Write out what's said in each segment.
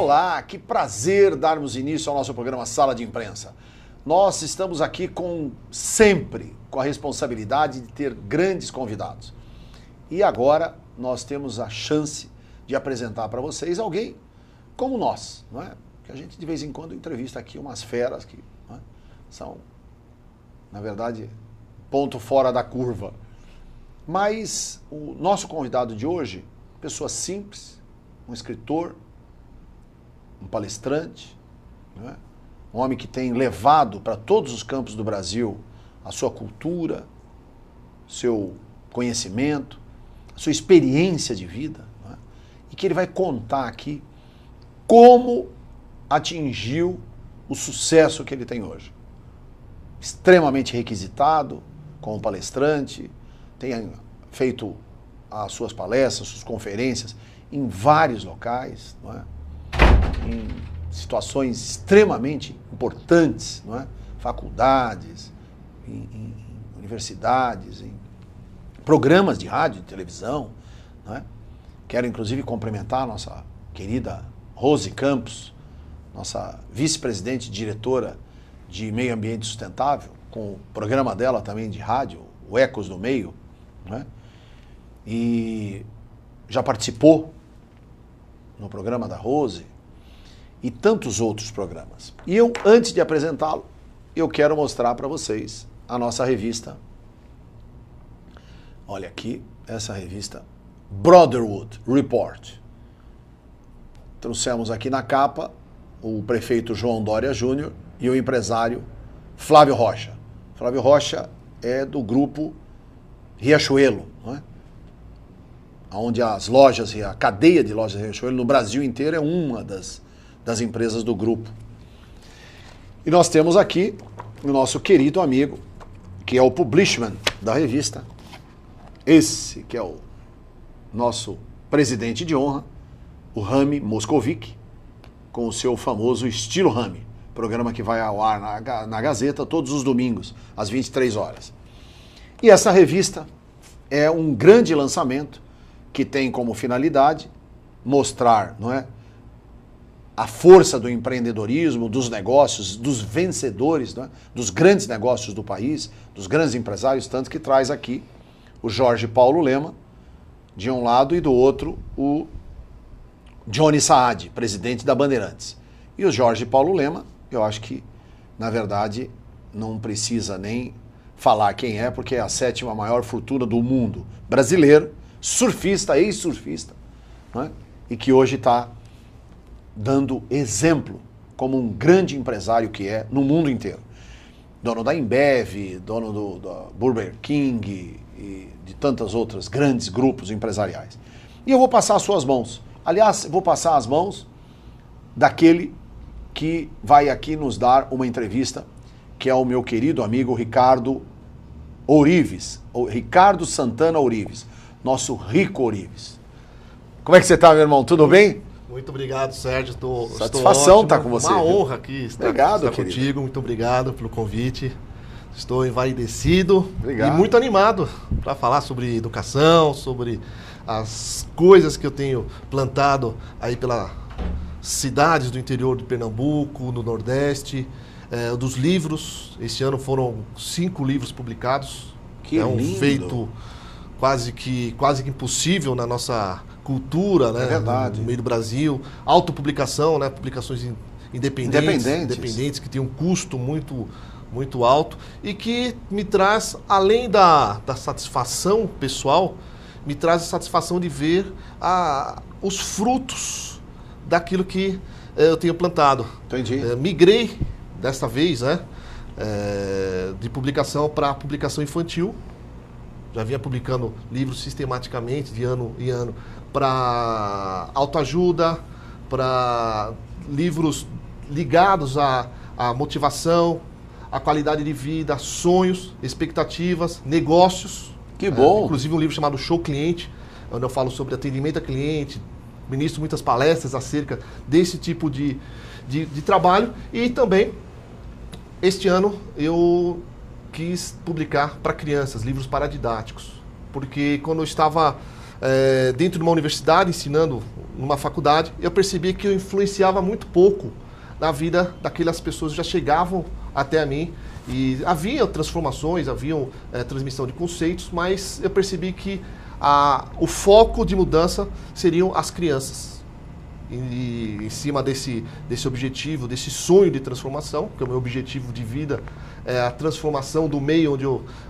Olá, que prazer darmos início ao nosso programa Sala de Imprensa. Nós estamos aqui sempre com a responsabilidade de ter grandes convidados. E agora nós temos a chance de apresentar para vocês alguém como nós, não é? Que a gente de vez em quando entrevista aqui umas feras que não é? São, na verdade, ponto fora da curva. Mas o nosso convidado de hoje, pessoa simples, um escritor, um palestrante, não é? Um homem que tem levado para todos os campos do Brasil a sua cultura, seu conhecimento, a sua experiência de vida, não é? E que ele vai contar aqui como atingiu o sucesso que ele tem hoje. Extremamente requisitado como palestrante, tem feito as suas palestras, suas conferências em vários locais, não é? Em situações extremamente importantes, não é? Faculdades, em universidades, em programas de rádio e televisão. Não é? Quero inclusive cumprimentar a nossa querida Rose Campos, nossa vice-presidente e diretora de Meio Ambiente Sustentável, com o programa dela também de rádio, o Ecos do Meio, não é? E já participou no programa da Rose e tantos outros programas. E eu, antes de apresentá-lo, eu quero mostrar para vocês a nossa revista. Olha aqui, essa revista Brotherhood Report. Trouxemos aqui na capa o prefeito João Dória Júnior e o empresário Flávio Rocha. Flávio Rocha é do grupo Riachuelo, não é? Onde as lojas, a cadeia de lojas Riachuelo no Brasil inteiro é uma das empresas do grupo. E nós temos aqui o nosso querido amigo, que é o publishman da revista, esse que é o nosso presidente de honra, o Rami Moscovic, com o seu famoso Estilo Rami, programa que vai ao ar na Gazeta todos os domingos, às 23 horas. E essa revista é um grande lançamento que tem como finalidade mostrar, não é, a força do empreendedorismo, dos negócios, dos vencedores, não é, dos grandes negócios do país, dos grandes empresários, tanto que traz aqui o Jorge Paulo Lema, de um lado, e do outro o Johnny Saad, presidente da Bandeirantes. E o Jorge Paulo Lema, eu acho que, na verdade, não precisa nem falar quem é, porque é a 7ª maior fortuna do mundo brasileiro, surfista, ex-surfista, não é? E que hoje está dando exemplo como um grande empresário que é no mundo inteiro. Dono da Embev, dono do Burger King e de tantas outras grandes grupos empresariais. E eu vou passar às suas mãos. Aliás, vou passar as mãos daquele que vai aqui nos dar uma entrevista, que é o meu querido amigo Ricardo Ourives, Ricardo Santana Ourives, nosso Rico Ourives. Como é que você está, meu irmão? Tudo bem? Muito obrigado, Sérgio. Satisfação estar com você. Uma honra aqui estar querido. contigo. Muito obrigado pelo convite. Estou envaidecido e muito animado para falar sobre educação, sobre as coisas que eu tenho plantado aí pelas cidades do interior de Pernambuco, no Nordeste, dos livros. Este ano foram 5 livros publicados. Que é um lindo. feito quase que impossível na nossa cultura, né? É verdade. No meio do Brasil. Autopublicação, né? Publicações independentes que tem um custo muito alto e que me traz, além da satisfação pessoal, me traz a satisfação de ver os frutos daquilo que eu tenho plantado. Entendi. Migrei, desta vez, né? De publicação para publicação infantil. Já vinha publicando livros sistematicamente, de ano em ano, para autoajuda, para livros ligados à motivação, à qualidade de vida, sonhos, expectativas, negócios. Que bom! Inclusive um livro chamado Show Cliente, onde eu falo sobre atendimento a cliente, ministro muitas palestras acerca desse tipo de trabalho. E também, este ano, eu quis publicar para crianças, livros paradidáticos. Porque quando eu estava dentro de uma universidade, ensinando numa faculdade, eu percebi que eu influenciava muito pouco na vida daquelas pessoas que já chegavam até a mim. E havia transformações, havia transmissão de conceitos, mas eu percebi que o foco de mudança seriam as crianças. E em cima desse objetivo, desse sonho de transformação, que é o meu objetivo de vida, é a transformação do meio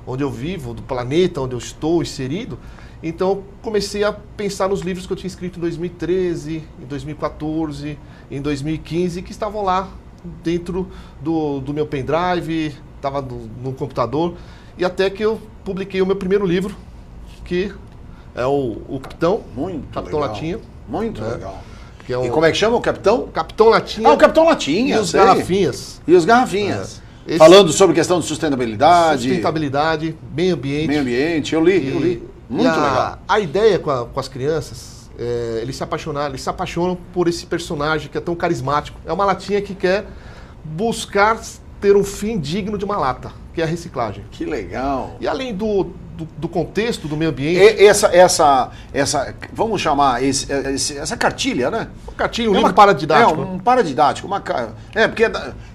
onde eu vivo, do planeta onde eu estou inserido. Então comecei a pensar nos livros que eu tinha escrito em 2013, em 2014, em 2015, que estavam lá dentro do meu pendrive, estava no computador, e até que eu publiquei o meu primeiro livro, que é o Capitão, Capitão legal. Latinha. Muito legal. Que é E como é que chama o Capitão? Capitão Latinha. O Capitão Latinha. E os Garrafinhas. E os Garrafinhas. Falando sobre questão de sustentabilidade. Sustentabilidade, meio ambiente. Meio ambiente, eu li. Muito legal. A ideia com as crianças, eles se apaixonam por esse personagem que é tão carismático. É uma latinha que quer buscar ter um fim digno de uma lata, que é a reciclagem. Que legal. E além do contexto do meio ambiente... Vamos chamar essa cartilha, né? Cartilha, livro paradidático. Um paradidático. Porque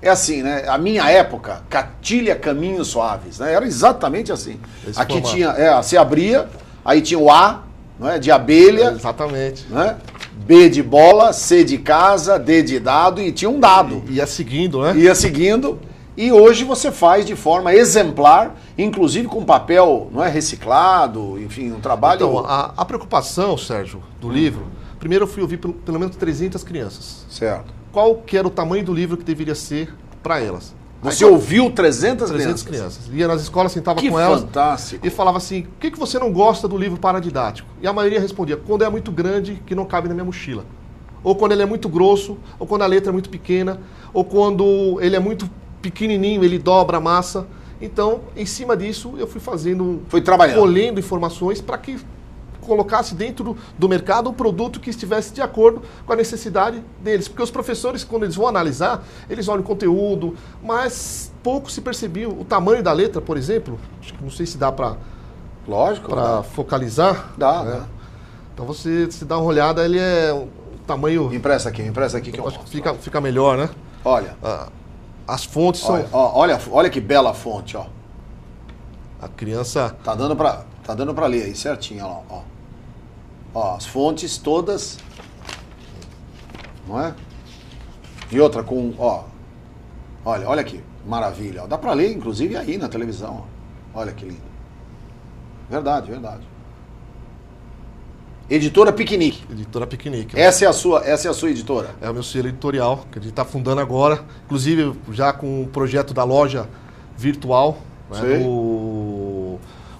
é assim, né? A minha época, cartilha Caminhos Suaves, né? Era exatamente assim. Aqui tinha, se abria, aí tinha o A, não é? De abelha. Exatamente. Né? B de bola, C de casa, D de dado, e tinha um dado. Ia seguindo, né? Ia seguindo. E hoje você faz de forma exemplar, inclusive com papel, não é, reciclado, enfim, um trabalho... Então, a preocupação, Sérgio, do livro, primeiro eu fui ouvir pelo menos 300 crianças. Certo. Qual que era o tamanho do livro que deveria ser para elas? Você ouviu 300 crianças. Ia nas escolas, sentava com elas. Fantástico. E falava assim, o que você não gosta do livro paradidático? E a maioria respondia, quando é muito grande, que não cabe na minha mochila. Ou quando ele é muito grosso, ou quando a letra é muito pequena, ou quando ele é muito pequenininho, ele dobra a massa. Então, em cima disso, eu fui fazendo... Foi trabalhando. Colhendo informações para que colocasse dentro do mercado um produto que estivesse de acordo com a necessidade deles. Porque os professores, quando eles vão analisar, eles olham o conteúdo, mas pouco se percebia o tamanho da letra, por exemplo. Acho que não sei se dá para... Lógico. Para focalizar. Dá, né? Então, você se dá uma olhada, ele é um tamanho... Empresta aqui que eu mostro. Fica melhor, né? Olha. As fontes são... Olha que bela fonte, ó. A criança... Tá dando pra ler aí certinho, ó. Ó, as fontes todas, não é? E outra com, ó. Olha aqui, maravilha. Ó. Dá pra ler, inclusive, aí na televisão. Ó. Olha que lindo. Verdade. Editora Piquenique. Editora Piquenique. Essa é a sua editora? É o meu selo editorial, que a gente está fundando agora. Inclusive, já com o projeto da loja virtual, né,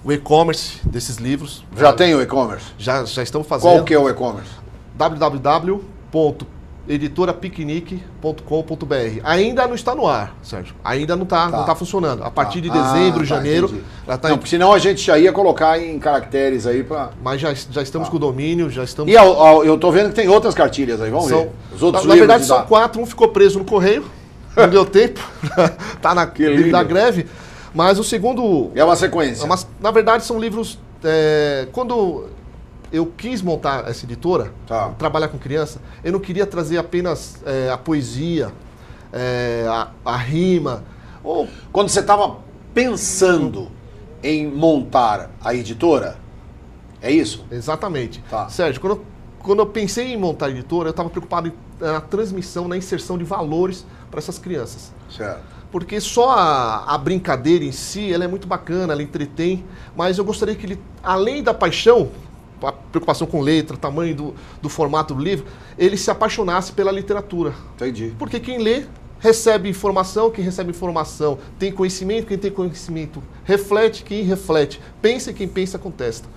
o e-commerce desses livros. Já tem o e-commerce? Já estamos fazendo. Qual que é o e-commerce? www.editorapiquenique.com.br. Ainda não está no ar, Sérgio. Ainda não está funcionando. A partir de dezembro, janeiro... Já tá. Não, porque senão a gente já ia colocar em caracteres aí para... Mas já estamos com o domínio, já estamos... E eu tô vendo que tem outras cartilhas aí, vamos ver. Os outros na verdade são 4, um ficou preso no correio, não deu tempo, tá na da greve, mas o segundo... É uma sequência. Na verdade são livros... quando eu quis montar essa editora, trabalhar com criança, eu não queria trazer apenas a poesia, a rima. Quando você estava pensando em montar a editora, é isso? Exatamente. Sérgio, quando eu pensei em montar a editora, eu estava preocupado na transmissão, na inserção de valores para essas crianças. Certo. Porque só a brincadeira em si, ela é muito bacana, ela entretém, mas eu gostaria que ele, além da paixão, a preocupação com letra, tamanho do formato do livro, ele se apaixonasse pela literatura. Entendi. Porque quem lê recebe informação, quem recebe informação tem conhecimento, quem tem conhecimento reflete, quem reflete pensa e quem pensa contesta.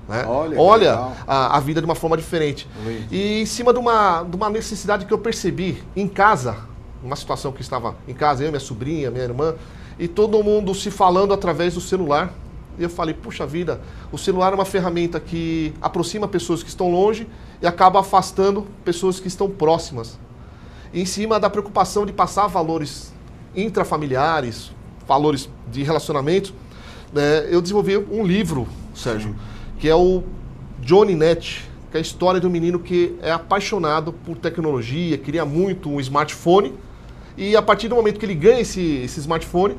Né? Olha a vida de uma forma diferente. E em cima de uma necessidade que eu percebi em casa, uma situação que estava em casa, eu, minha sobrinha, minha irmã, e todo mundo se falando através do celular. E eu falei, puxa vida, o celular é uma ferramenta que aproxima pessoas que estão longe e acaba afastando pessoas que estão próximas. E em cima da preocupação de passar valores intrafamiliares, valores de relacionamento, eu desenvolvi um livro, Sérgio, que é o Johnny Net, que é a história de um menino que é apaixonado por tecnologia, queria muito um smartphone, e a partir do momento que ele ganha esse smartphone,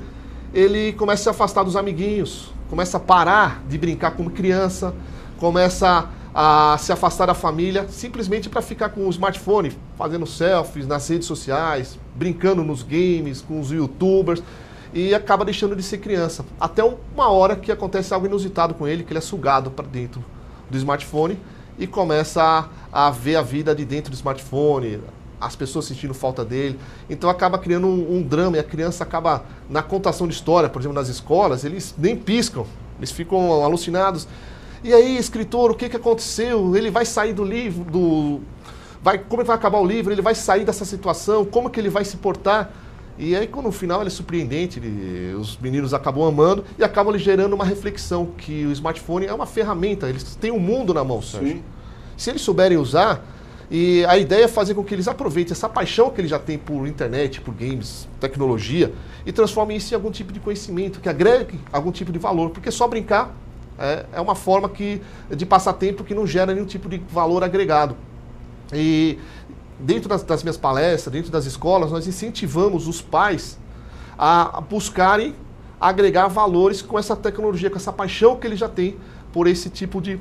ele começa a se afastar dos amiguinhos, começa a parar de brincar como criança, começa a se afastar da família, simplesmente para ficar com o smartphone, fazendo selfies nas redes sociais, brincando nos games, com os youtubers, e acaba deixando de ser criança. Até uma hora que acontece algo inusitado com ele, que ele é sugado para dentro do smartphone e começa a ver a vida de dentro do smartphone, as pessoas sentindo falta dele. Então acaba criando um drama, e a criança acaba, na contação de história, por exemplo, nas escolas, eles nem piscam, eles ficam alucinados. E aí, escritor, o que aconteceu? Ele vai sair do livro, como é que vai acabar o livro? Ele vai sair dessa situação? Como que ele vai se portar? E aí, quando no final ele é surpreendente, os meninos acabam amando e acabam gerando uma reflexão, que o smartphone é uma ferramenta, eles têm um mundo na mão, Sérgio. Sim. Se eles souberem usar, e a ideia é fazer com que eles aproveitem essa paixão que eles já têm por internet, por games, tecnologia, e transformem isso em algum tipo de conhecimento, que agregue algum tipo de valor, porque só brincar é uma forma de passatempo que não gera nenhum tipo de valor agregado. E dentro das minhas palestras, dentro das escolas, nós incentivamos os pais a buscarem agregar valores com essa tecnologia, com essa paixão que eles já têm por esse tipo de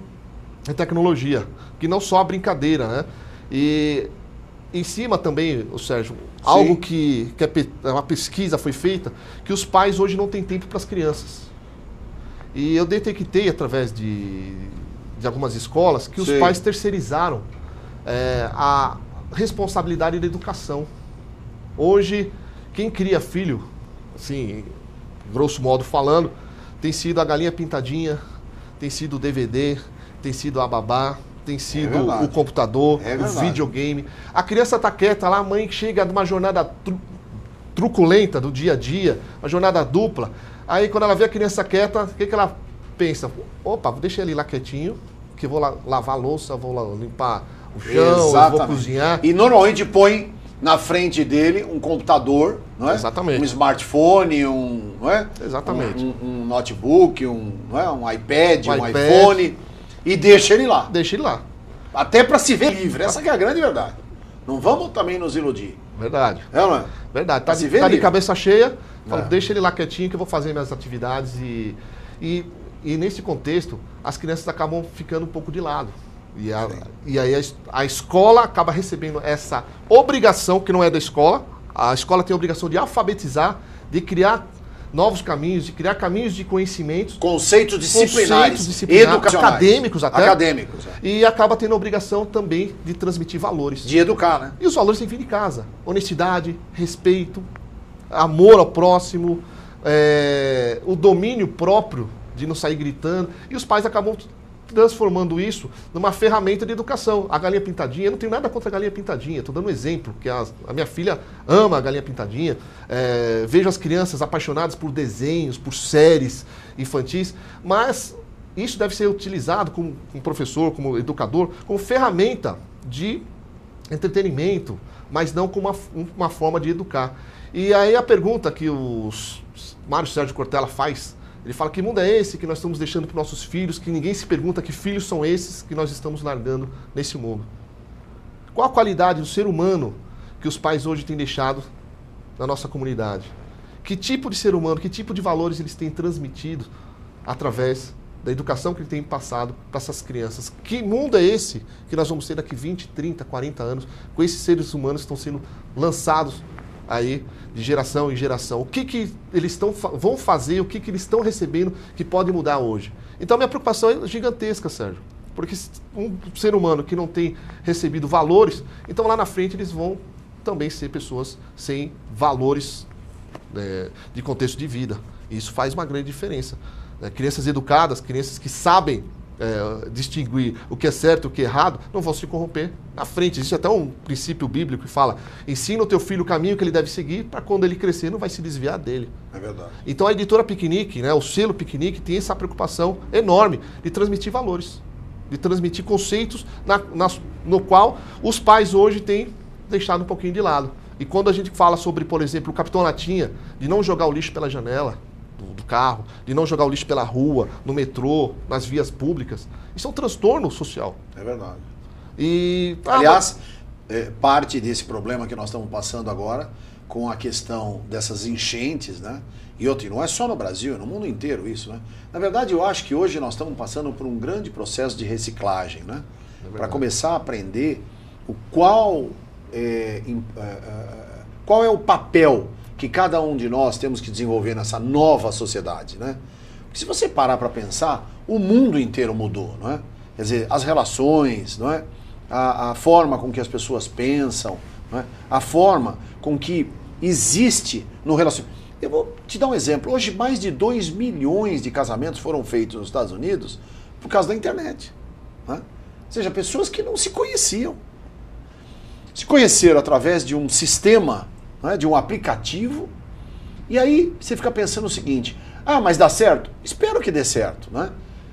tecnologia, que não só a brincadeira, né? E em cima também, Sérgio, algo que uma pesquisa foi feita, que os pais hoje não têm tempo para as crianças. E eu detectei, através de algumas escolas, que os pais terceirizaram a responsabilidade da educação. Hoje, quem cria filho, assim, grosso modo falando, tem sido a galinha pintadinha, tem sido o DVD, tem sido a babá, tem sido o computador, o videogame. A criança está quieta lá, a mãe chega de uma jornada truculenta do dia a dia, uma jornada dupla. Aí quando ela vê a criança quieta, o que ela pensa? Opa, deixa ele lá quietinho, que eu vou lavar a louça, vou limpar o chão, eu vou cozinhar. E normalmente põe na frente dele um computador, não é? Exatamente. Um smartphone, não é? Exatamente. Um notebook, não é? Um iPad, um iPhone, e deixa ele lá. Deixa ele lá. Até para se ver livre, essa que é a grande verdade. Não vamos também nos iludir. Verdade. É ou não é? Verdade. Tá de cabeça cheia, fala, deixa ele lá quietinho que eu vou fazer minhas atividades. E nesse contexto, as crianças acabam ficando um pouco de lado. E aí a escola acaba recebendo essa obrigação, que não é da escola. A escola tem a obrigação de alfabetizar, de criar novos caminhos, de criar caminhos de conhecimentos. Conceitos disciplinares, educacionais. Acadêmicos até. Acadêmicos. E acaba tendo a obrigação também de transmitir valores. De educar, né? E os valores têm que vir de casa. Honestidade, respeito, amor ao próximo, o domínio próprio de não sair gritando. E os pais acabam transformando isso numa ferramenta de educação. A galinha pintadinha, eu não tenho nada contra a galinha pintadinha, estou dando um exemplo, que a minha filha ama a galinha pintadinha, vejo as crianças apaixonadas por desenhos, por séries infantis, mas isso deve ser utilizado como professor, como educador, como ferramenta de entretenimento, mas não como uma forma de educar. E aí a pergunta que o Mário Sérgio Cortella faz, ele fala, que mundo é esse que nós estamos deixando para os nossos filhos, que ninguém se pergunta que filhos são esses que nós estamos largando nesse mundo. Qual a qualidade do ser humano que os pais hoje têm deixado na nossa comunidade? Que tipo de ser humano, que tipo de valores eles têm transmitido através da educação que eles têm passado para essas crianças? Que mundo é esse que nós vamos ter daqui 20, 30, 40 anos, com esses seres humanos que estão sendo lançados aí de geração em geração? O que eles vão fazer, o que eles estão recebendo que pode mudar hoje? Então, minha preocupação é gigantesca, Sérgio. Porque um ser humano que não tem recebido valores, então lá na frente eles vão também ser pessoas sem valores de contexto de vida. E isso faz uma grande diferença. Crianças educadas, crianças que sabem distinguir o que é certo e o que é errado, não vão se corromper na frente. Existe até um princípio bíblico que fala, ensina o teu filho o caminho que ele deve seguir, para quando ele crescer não vai se desviar dele. É verdade. Então a editora Piquenique, o selo Piquenique, tem essa preocupação enorme de transmitir valores, de transmitir conceitos no qual os pais hoje têm deixado um pouquinho de lado. E quando a gente fala sobre, por exemplo, o Capitão Latinha, de não jogar o lixo pela janela do carro, de não jogar o lixo pela rua, no metrô, nas vias públicas. Isso é um transtorno social. É verdade. E, aliás, parte desse problema que nós estamos passando agora, com a questão dessas enchentes, né? E outra, não é só no Brasil, é no mundo inteiro isso, né? Na verdade, eu acho que hoje nós estamos passando por um grande processo de reciclagem, né? Para começar a aprender qual é o papel que cada um de nós temos que desenvolver nessa nova sociedade, né? Porque se você parar para pensar, o mundo inteiro mudou, não é? Quer dizer, as relações, não é? A forma com que as pessoas pensam, não é? A forma com que existe no relacionamento. Eu vou te dar um exemplo. Hoje, mais de 2 milhões de casamentos foram feitos nos Estados Unidos por causa da internet, não é? Ou seja, pessoas que não se conheciam. Se conheceram através de um sistema, né, de um aplicativo, e aí você fica pensando o seguinte, mas dá certo? Espero que dê certo, né?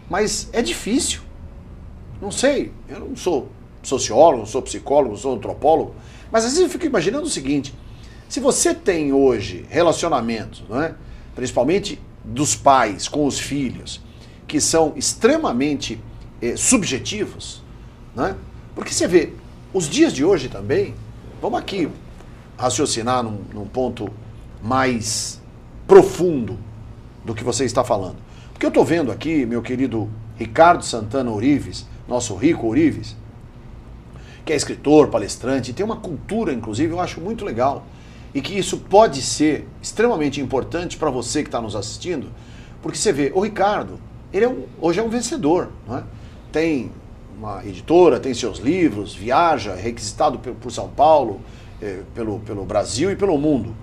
Mas é difícil. Não sei, eu não sou sociólogo, não sou psicólogo, não sou antropólogo, mas às vezes eu fico imaginando o seguinte, se você tem hoje relacionamentos, né, principalmente dos pais com os filhos, que são extremamente subjetivos, né? Porque você vê, os dias de hoje também, vamos aqui raciocinar num ponto mais profundo do que você está falando. Porque eu estou vendo aqui, meu querido Ricardo Santana Orives, nosso Rico Orives, que é escritor, palestrante, tem uma cultura, inclusive, eu acho muito legal. E que isso pode ser extremamente importante para você que está nos assistindo, porque você vê, o Ricardo, ele hoje é um vencedor, não é? Tem uma editora, tem seus livros, viaja, é requisitado por São Paulo, pelo Brasil e pelo mundo.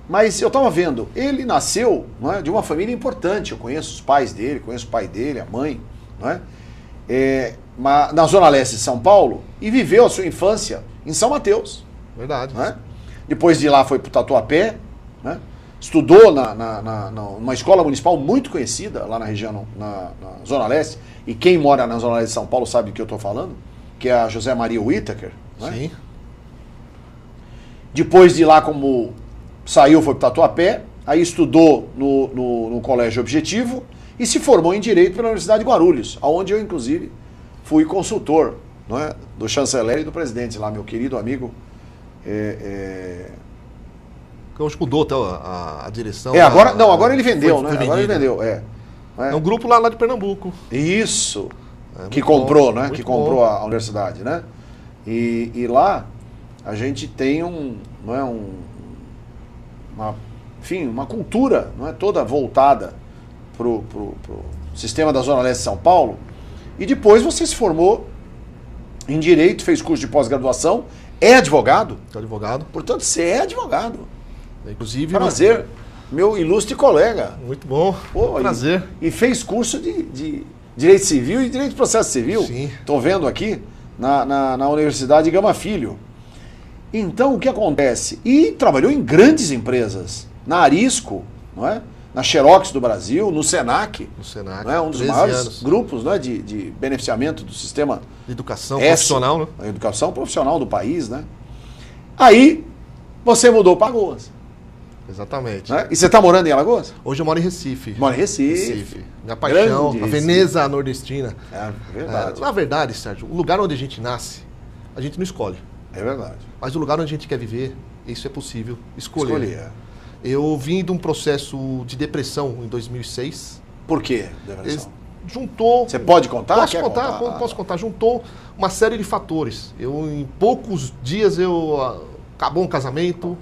Mas eu estava vendo, ele nasceu, não é, de uma família importante, eu conheço os pais dele, conheço o pai dele, a mãe, não é? Na Zona Leste de São Paulo, e viveu a sua infância em São Mateus. Verdade. Não é? Depois de lá foi para o Tatuapé, né? Estudou numa escola municipal muito conhecida lá na região, na Zona Leste, e quem mora na Zona Leste de São Paulo sabe do que eu estou falando, que é a José Maria Whittaker. Né? Sim. Depois de lá, como saiu, foi para o Tatuapé, aí estudou no Colégio Objetivo e se formou em Direito pela Universidade de Guarulhos, onde eu, inclusive, fui consultor, não é? Do chanceler e do presidente lá, meu querido amigo. Hoje mudou até a direção. Agora ele vendeu, né? Agora ele vendeu, É um grupo lá de Pernambuco. Isso. Que comprou, bom, né? Que comprou a universidade, né? E lá a gente tem uma cultura, não é, toda voltada pro sistema da Zona Leste de São Paulo. E depois você se formou em Direito, fez curso de pós-graduação, é advogado. Sou advogado. Portanto, você é advogado. Inclusive... Prazer, meu ilustre colega. Muito bom, prazer. E fez curso de Direito Civil e Direito de Processo Civil. Sim. Estou vendo aqui na Universidade Gama Filho. Então, o que acontece? E trabalhou em grandes empresas. Na Arisco, não é? Na Xerox do Brasil, no Senac. No Senac, não é? Um dos maiores grupos, não é? de beneficiamento do sistema... Educação profissional, né? A educação profissional do país, né? Aí, você mudou para Alagoas. Exatamente. Né? E você está morando em Alagoas? Hoje eu moro em Recife. Mora em Recife. Minha paixão, Grande a Veneza nordestina. É verdade. Na verdade, Sérgio, o lugar onde a gente nasce, a gente não escolhe. É verdade. Mas o lugar onde a gente quer viver, isso é possível escolher. Eu vim de um processo de depressão em 2006. Por quê, depressão? Juntou... Você pode contar? Posso contar. Juntou uma série de fatores. Em poucos dias, acabou um casamento,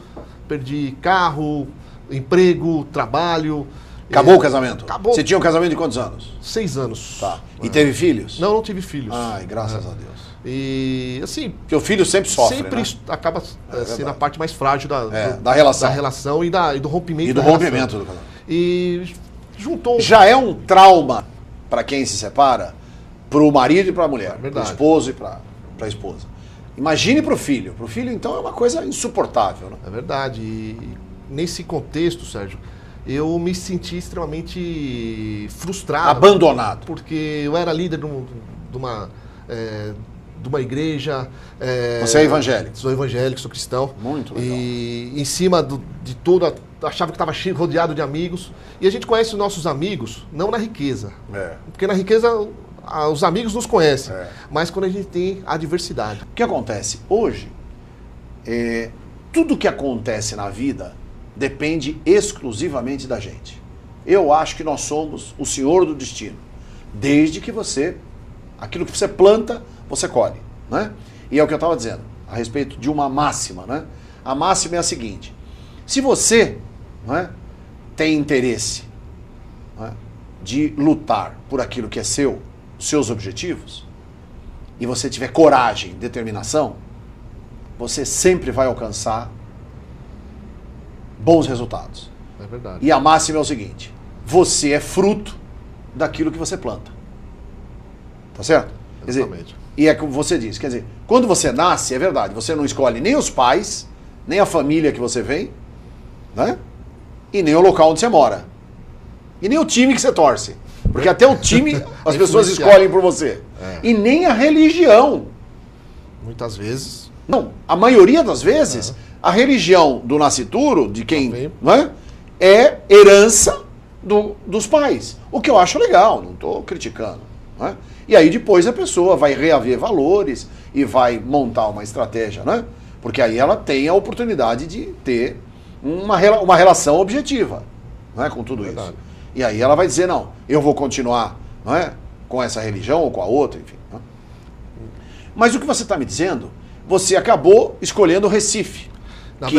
perdi carro, emprego, trabalho. Acabou o casamento? Acabou. Você tinha um casamento de quantos anos? 6 anos. Tá. E teve filhos? Não tive filhos. Ai, graças a Deus. E, assim... Porque o filho sempre sofre, sempre, né? Acaba sendo a parte mais frágil da relação. Da relação e do rompimento. E do rompimento do casamento. E juntou... Já é um trauma para quem se separa, para o marido e para a mulher. Para o esposo e para a esposa. Imagine para o filho. Para o filho, então, é uma coisa insuportável. Né? É verdade. E nesse contexto, Sérgio, eu me senti extremamente frustrado. Abandonado. Porque eu era líder de uma de uma igreja. Você é evangélico? Sou evangélico, sou cristão. Muito legal. E em cima de tudo, achava que estava rodeado de amigos. E a gente conhece os nossos amigos, não na riqueza. Porque na riqueza os amigos nos conhecem. Mas quando a gente tem a diversidade. O que acontece? Hoje, tudo que acontece na vida depende exclusivamente da gente. Eu acho que nós somos o senhor do destino. Desde que aquilo que você planta, você colhe, né? E é o que eu estava dizendo, a respeito de uma máxima, né? A máxima é a seguinte: se você, né, tem interesse, né, de lutar por aquilo que é seu, seus objetivos, e você tiver coragem, determinação, você sempre vai alcançar bons resultados. É verdade. E a máxima é o seguinte: você é fruto daquilo que você planta. Tá certo? Quer dizer, e é como você diz, quer dizer, quando você nasce, é verdade, você não escolhe nem os pais, nem a família que você vem, né? E nem o local onde você mora. E nem o time que você torce. Porque até o time as pessoas escolhem por você. E nem a religião. Muitas vezes. Não, a maioria das vezes, a religião do nascituro, de quem, né, é herança dos pais. O que eu acho legal, não estou criticando. Né? E aí depois a pessoa vai reaver valores e vai montar uma estratégia, né? Porque aí ela tem a oportunidade de ter uma relação objetiva, né, com tudo isso. E aí ela vai dizer, não, eu vou continuar, não é, com essa religião ou com a outra, enfim. Né? Mas o que você está me dizendo, você acabou escolhendo o Recife,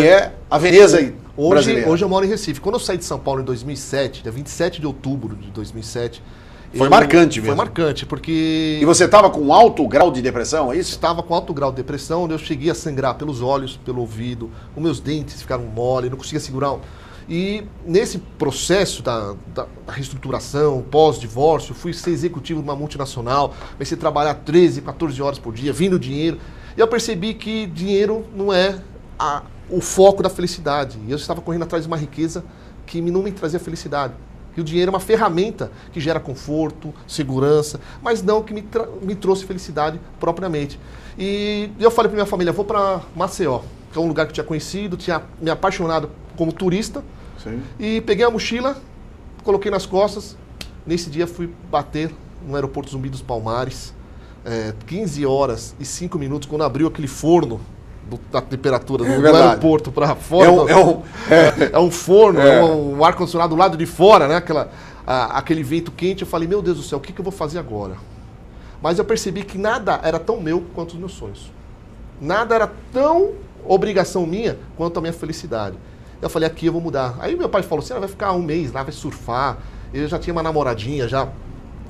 é a Veneza brasileira. Hoje eu moro em Recife. Quando eu saí de São Paulo em 2007, dia 27 de outubro de 2007... Foi marcante mesmo. Foi marcante, porque... E você estava com alto grau de depressão, é isso? Estava com alto grau de depressão, onde eu cheguei a sangrar pelos olhos, pelo ouvido, os meus dentes ficaram mole, não conseguia segurar. E nesse processo da reestruturação, pós-divórcio, fui ser executivo de uma multinacional, comecei a trabalhar 13, 14 horas por dia, vindo dinheiro. E eu percebi que dinheiro não é o foco da felicidade. E eu estava correndo atrás de uma riqueza que não me trazia felicidade. Que o dinheiro é uma ferramenta que gera conforto, segurança, mas não que me trouxe felicidade propriamente. E eu falei para minha família, vou para Maceió, que é um lugar que eu tinha conhecido, tinha me apaixonado como turista. Sim. E peguei a mochila, coloquei nas costas. Nesse dia fui bater no aeroporto Zumbi dos Palmares, 15 horas e 5 minutos, quando abriu aquele forno da temperatura do aeroporto para fora. É um forno, um ar-condicionado do lado de fora, né? Aquele vento quente. Eu falei, meu Deus do céu, o que eu vou fazer agora? Mas eu percebi que nada era tão meu quanto os meus sonhos. Nada era tão obrigação minha quanto a minha felicidade. Eu falei, aqui eu vou mudar. Aí meu pai falou, você vai ficar um mês lá, vai surfar. Eu já tinha uma namoradinha, já...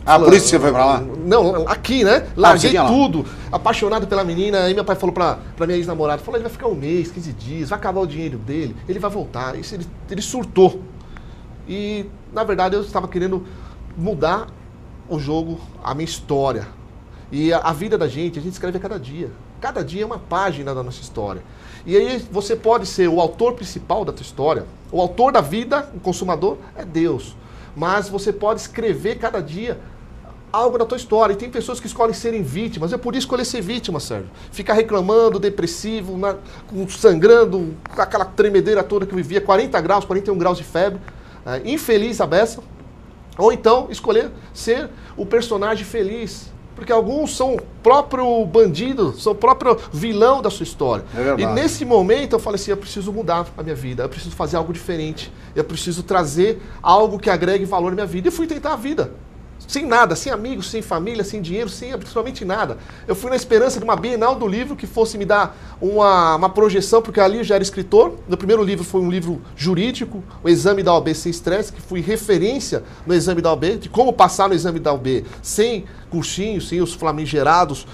por isso que você foi pra lá? Não, aqui, né? Larguei tudo, apaixonado pela menina. Aí meu pai falou pra minha ex-namorada, falou, ele vai ficar um mês, 15 dias, vai acabar o dinheiro dele, ele vai voltar. Isso, ele surtou. E, na verdade, eu estava querendo mudar o jogo, a minha história. E a vida da gente, a gente escreve a cada dia. Cada dia é uma página da nossa história. E aí você pode ser o autor principal da tua história. O autor da vida, o consumador, é Deus. Mas você pode escrever cada dia algo da tua história. E tem pessoas que escolhem serem vítimas. Eu podia escolher ser vítima, Sérgio. Ficar reclamando, depressivo, sangrando, com aquela tremedeira toda que eu vivia, 40 graus, 41 graus de febre, infeliz a beça. Ou então escolher ser o personagem feliz. Porque alguns são o próprio bandido, são o próprio vilão da sua história. E nesse momento eu falei assim, eu preciso mudar a minha vida, eu preciso fazer algo diferente, eu preciso trazer algo que agregue valor na minha vida. E fui tentar a vida. Sem nada, sem amigos, sem família, sem dinheiro, sem absolutamente nada. Eu fui na esperança de uma Bienal do livro que fosse me dar uma projeção, porque ali eu já era escritor. Meu primeiro livro foi um livro jurídico, o Exame da OAB Sem Estresse, que fui referência no Exame da OAB, de como passar no Exame da OAB sem cursinhos, sem os flamigerados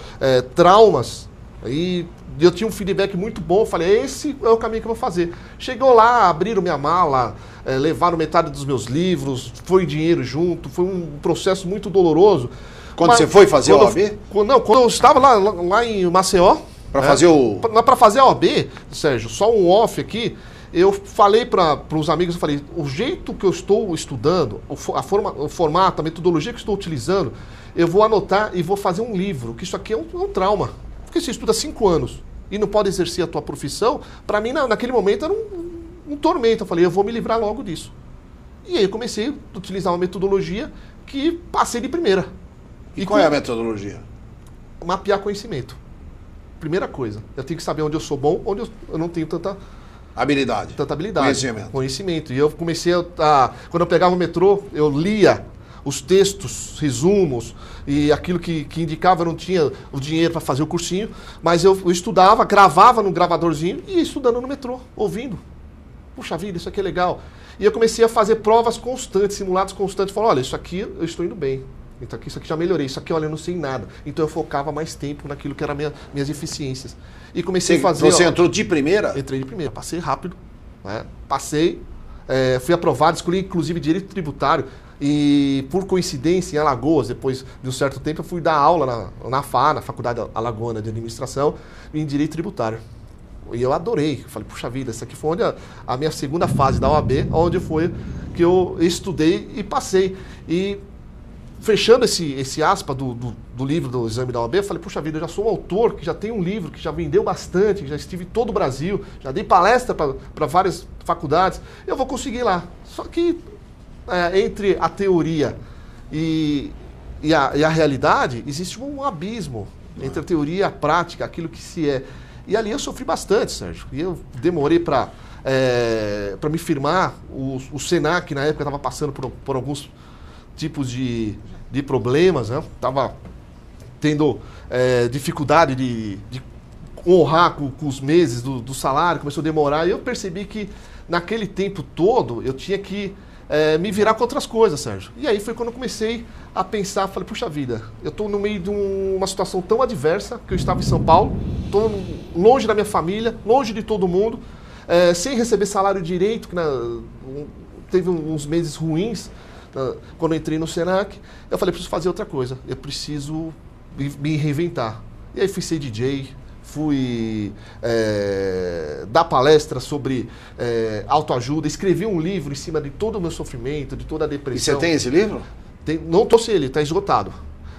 traumas. E eu tinha um feedback muito bom, falei, esse é o caminho que eu vou fazer. Chegou lá, abriram minha mala, levaram metade dos meus livros, foi dinheiro junto, foi um processo muito doloroso. Quando você foi fazer a OAB? Quando eu estava lá em Maceió. Para fazer o... Para fazer a OAB, Sérgio, só um off aqui, eu falei para os amigos, eu falei, o jeito que eu estou estudando, o formato, a metodologia que eu estou utilizando, eu vou anotar e vou fazer um livro, que isso aqui é um trauma. Porque você estuda 5 anos e não pode exercer a tua profissão, para mim, naquele momento, era um tormento. Eu falei, eu vou me livrar logo disso. E aí eu comecei a utilizar uma metodologia que passei de primeira. E qual é a metodologia? Mapear conhecimento. Primeira coisa, eu tenho que saber onde eu sou bom, onde eu não tenho tanta habilidade. Conhecimento. E eu comecei quando eu pegava o metrô, eu lia os textos, resumos, e aquilo que indicava, eu não tinha o dinheiro para fazer o cursinho, mas eu estudava, gravava no gravadorzinho e ia estudando no metrô, ouvindo. Puxa vida, isso aqui é legal. E eu comecei a fazer provas constantes, simulados constantes. Falei, olha, isso aqui eu estou indo bem. Então, isso aqui já melhorei. Isso aqui, olha, eu não sei nada. Então eu focava mais tempo naquilo que eram minhas eficiências. E comecei a fazer... Você entrou de primeira? Entrei de primeira. Passei rápido. Né? Passei. Fui aprovado, escolhi inclusive direito tributário. E por coincidência, em Alagoas, depois de um certo tempo, eu fui dar aula na FA, na Faculdade Alagoana de Administração, em direito tributário. E eu adorei. Falei, puxa vida, essa aqui foi onde a minha segunda fase da OAB, onde foi que eu estudei e passei. E fechando esse aspa do livro do exame da OAB, eu falei, puxa vida, eu já sou um autor que já tem um livro, que já vendeu bastante, que já estive em todo o Brasil, já dei palestra para várias faculdades, eu vou conseguir lá. Só que entre a teoria e a realidade, existe um abismo entre a teoria e a prática, aquilo que se é. E ali eu sofri bastante, Sérgio. E eu demorei para me firmar. O Senac, na época, estava passando por alguns tipos de problemas, né? Estava tendo dificuldade de honrar com os meses do salário, começou a demorar. E eu percebi que, naquele tempo todo, eu tinha que me virar com outras coisas, Sérgio. E aí foi quando eu comecei a pensar, falei, puxa vida, eu estou no meio de uma situação tão adversa, que eu estava em São Paulo, estou longe da minha família, longe de todo mundo, sem receber salário direito, que teve uns meses ruins, quando eu entrei no Senac. Eu falei, preciso fazer outra coisa, eu preciso me reinventar. E aí fui ser DJ, fui dar palestra sobre autoajuda, escrevi um livro em cima de todo o meu sofrimento, de toda a depressão. E você tem esse livro? Não trouxe ele, está esgotado.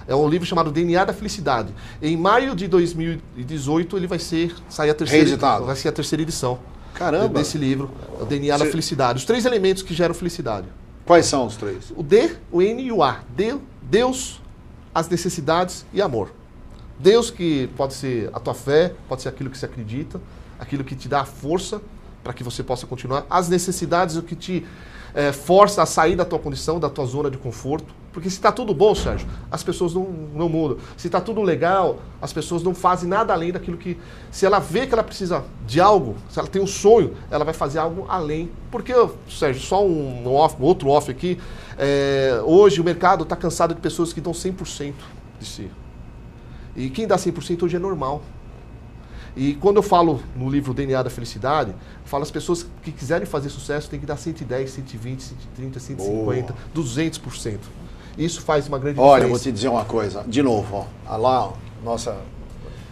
É um livro chamado DNA da Felicidade. Em maio de 2018 ele vai sair a terceira, reeditado. Vai ser a terceira edição. Caramba! Desse livro, o DNA da Felicidade. Os 3 elementos que geram felicidade. Quais são os 3? O D, o N e o A. Deus, as necessidades e amor. Deus, que pode ser a tua fé, pode ser aquilo que você acredita, aquilo que te dá força para que você possa continuar. As necessidades, o que te força a sair da tua condição, da tua zona de conforto. Porque se está tudo bom, Sérgio, as pessoas não mudam. Se está tudo legal, as pessoas não fazem nada além daquilo que... Se ela vê que ela precisa de algo, se ela tem um sonho, ela vai fazer algo além. Porque, Sérgio, só outro off aqui, hoje o mercado está cansado de pessoas que dão 100% de si. E quem dá 100% hoje é normal. E quando eu falo no livro DNA da Felicidade, eu falo as pessoas que quiserem fazer sucesso têm que dar 110, 120, 130, 150, 200%. Isso faz uma grande diferença. Olha, eu vou te dizer uma coisa, de novo,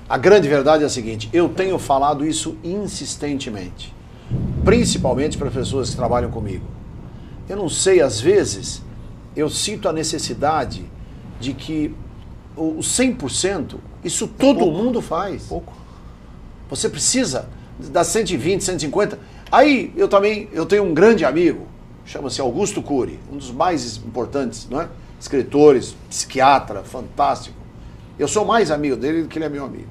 a grande verdade é a seguinte, eu tenho falado isso insistentemente, principalmente para pessoas que trabalham comigo. Eu não sei, às vezes, eu sinto a necessidade de que o 100%, isso todo mundo faz. Pouco. Você precisa dar 120, 150. Aí eu tenho um grande amigo, chama-se Augusto Cury, um dos mais importantes, não é? Escritores, psiquiatra, fantástico. Eu sou mais amigo dele do que ele é meu amigo.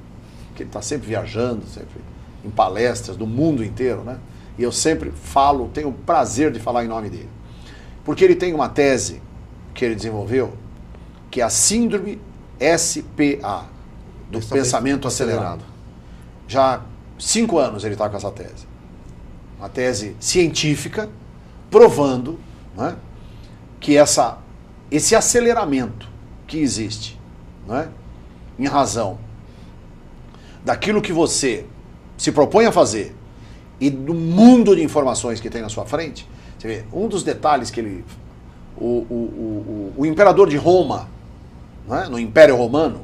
Porque ele está sempre viajando, sempre em palestras do mundo inteiro, né? E eu sempre tenho o prazer de falar em nome dele. Porque ele tem uma tese que ele desenvolveu, que é a síndrome SPA, do pensamento acelerado. Já há 5 anos ele está com essa tese. Uma tese científica, provando, né, que esse aceleramento que existe, né, em razão daquilo que você se propõe a fazer e do mundo de informações que tem na sua frente, você vê, um dos detalhes que o imperador de Roma, né, no Império Romano,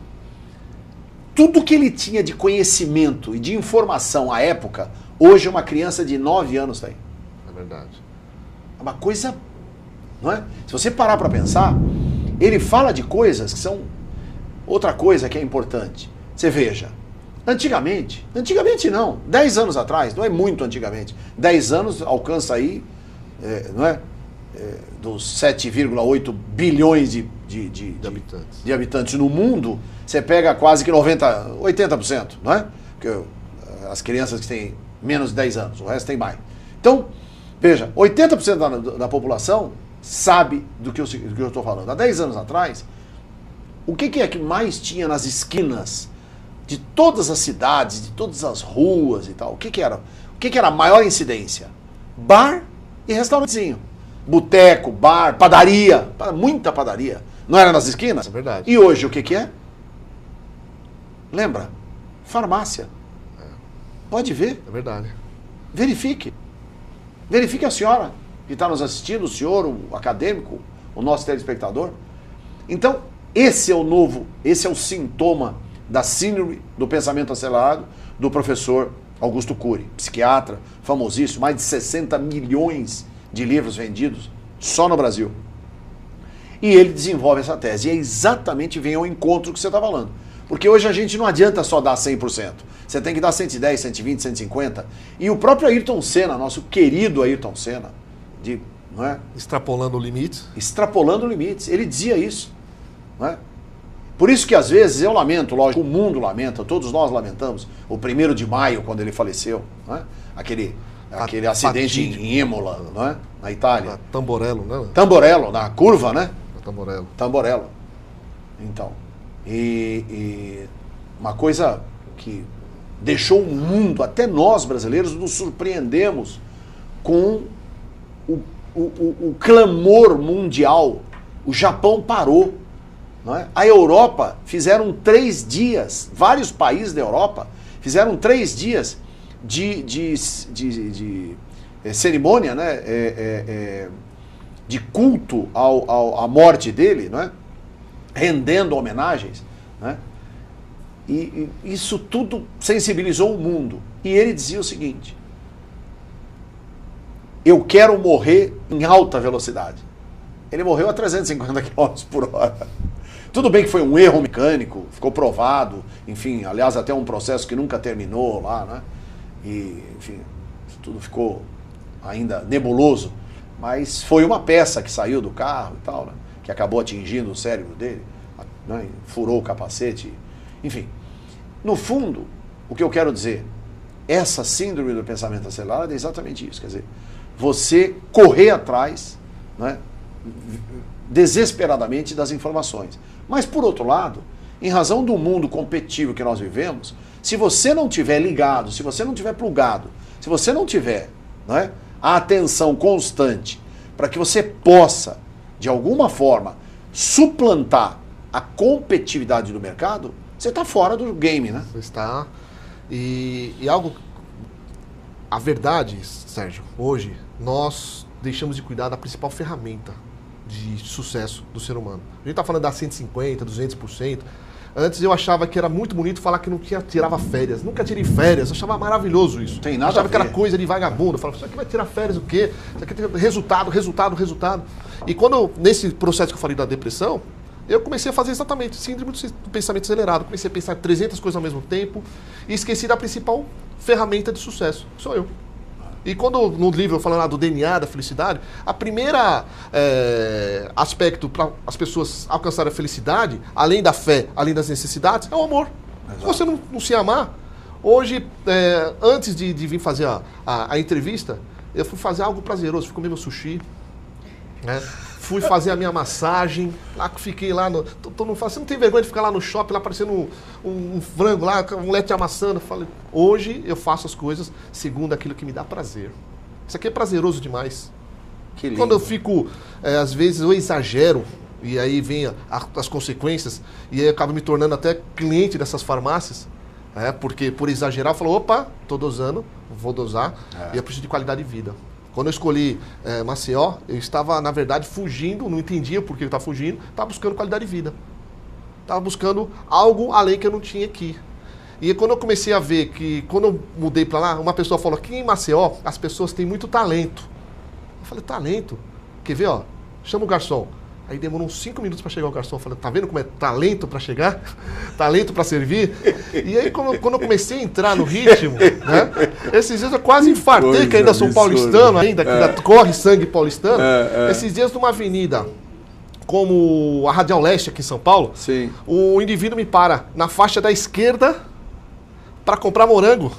tudo que ele tinha de conhecimento e de informação à época, hoje uma criança de 9 anos tem. É verdade. É uma coisa, não é? Se você parar para pensar, ele fala de coisas que são outra coisa que é importante. Você veja, Antigamente não, 10 anos atrás, não é muito antigamente, 10 anos alcança aí, não é? Dos 7,8 bilhões de habitantes no mundo, você pega quase que 80%, não é? Porque as crianças que têm menos de 10 anos, o resto tem mais. Então, veja, 80% da população sabe do que eu estou falando. Há 10 anos atrás, o que é que mais tinha nas esquinas de todas as cidades, de todas as ruas e tal? O que era a maior incidência? Bar e restaurantezinho. Boteco, bar, padaria, muita padaria. Não era nas esquinas? É verdade. E hoje o que é? Lembra? Farmácia. Pode ver. É verdade. Verifique. Verifique a senhora que está nos assistindo, o senhor, o acadêmico, o nosso telespectador. Então, esse é o sintoma da síndrome do pensamento acelerado do professor Augusto Cury, psiquiatra, famosíssimo, mais de 60 milhões de livros vendidos só no Brasil. E ele desenvolve essa tese. E é exatamente vem ao encontro que você está falando. Porque hoje a gente não adianta só dar 100%. Você tem que dar 110, 120, 150. E o próprio Ayrton Senna, nosso querido Ayrton Senna, não é? Extrapolando limites. Extrapolando limites. Ele dizia isso. Não é? Por isso que às vezes eu lamento, lógico, o mundo lamenta, todos nós lamentamos, o 1º de maio, quando ele faleceu, não é? Aquele acidente em Imola, não é? Na Itália. Tamborello, né? Tamborello, na curva, né? Tamborello. Então, e uma coisa que deixou o mundo, até nós brasileiros, nos surpreendemos com o clamor mundial. O Japão parou. Não é? A Europa fizeram 3 dias, vários países da Europa fizeram 3 dias de cerimônia, né? De culto à morte dele, não é? Rendendo homenagens. Né? E isso tudo sensibilizou o mundo. E ele dizia o seguinte: eu quero morrer em alta velocidade. Ele morreu a 350 km por hora. Tudo bem que foi um erro mecânico, ficou provado, enfim, aliás, até um processo que nunca terminou lá, né? E, enfim, tudo ficou ainda nebuloso, mas foi uma peça que saiu do carro e tal, né? Que acabou atingindo o cérebro dele, né? Furou o capacete, enfim. No fundo, o que eu quero dizer, essa síndrome do pensamento acelerado é exatamente isso, quer dizer, você correr atrás, né? Desesperadamente das informações. Mas, por outro lado, em razão do mundo competitivo que nós vivemos, se você não tiver ligado, se você não tiver plugado, se você não tiver, não é, a atenção constante para que você possa, de alguma forma, suplantar a competitividade do mercado, você está fora do game, né? Você está. E algo... A verdade, Sérgio, hoje, nós deixamos de cuidar da principal ferramenta de sucesso do ser humano. A gente está falando da 150%, 200%. Antes eu achava que era muito bonito falar que não tirava férias. Nunca tirei férias, eu achava maravilhoso isso. Tem nada achava a que ver. era coisa de vagabundo. Eu falava, isso aqui vai tirar férias o quê? Isso aqui tem resultado. E quando, nesse processo que eu falei da depressão, eu comecei a fazer exatamente síndrome do pensamento acelerado. Comecei a pensar 300 coisas ao mesmo tempo e esqueci da principal ferramenta de sucesso, sou eu. E quando no livro eu falo lá do DNA da felicidade, a primeira aspecto para as pessoas alcançarem a felicidade, além da fé, além das necessidades, é o amor. Se você não se amar, hoje, antes de vir fazer a entrevista, eu fui fazer algo prazeroso, fui comer meu sushi, né? Fui fazer a minha massagem, lá que fiquei lá, você não tem vergonha de ficar lá no shopping, lá parecendo um frango lá, um leite amassando. Falei, hoje eu faço as coisas segundo aquilo que me dá prazer. Isso aqui é prazeroso demais. Que lindo. Quando eu fico, às vezes eu exagero, e aí vem as consequências, e aí eu acabo me tornando até cliente dessas farmácias, porque por exagerar eu falo, opa, estou dosando, vou dosar, e eu preciso de qualidade de vida. Quando eu escolhi Maceió, eu estava, na verdade, fugindo, não entendia por que eu estava fugindo, estava buscando qualidade de vida. Estava buscando algo além que eu não tinha aqui. E quando eu comecei a ver que, quando eu mudei para lá, uma pessoa falou, aqui em Maceió, as pessoas têm muito talento. Eu falei, talento? Quer ver, ó? Chama o garçom. Aí demorou uns 5 minutos para chegar o garçom, falando, tá vendo como é talento para chegar? Talento para servir? E aí quando eu comecei a entrar no ritmo, né? Esses dias eu quase infartei, que ainda sou paulistano ainda, que ainda corre sangue paulistano. Esses dias numa avenida como a Radial Leste aqui em São Paulo, Sim. o indivíduo me para na faixa da esquerda para comprar morango.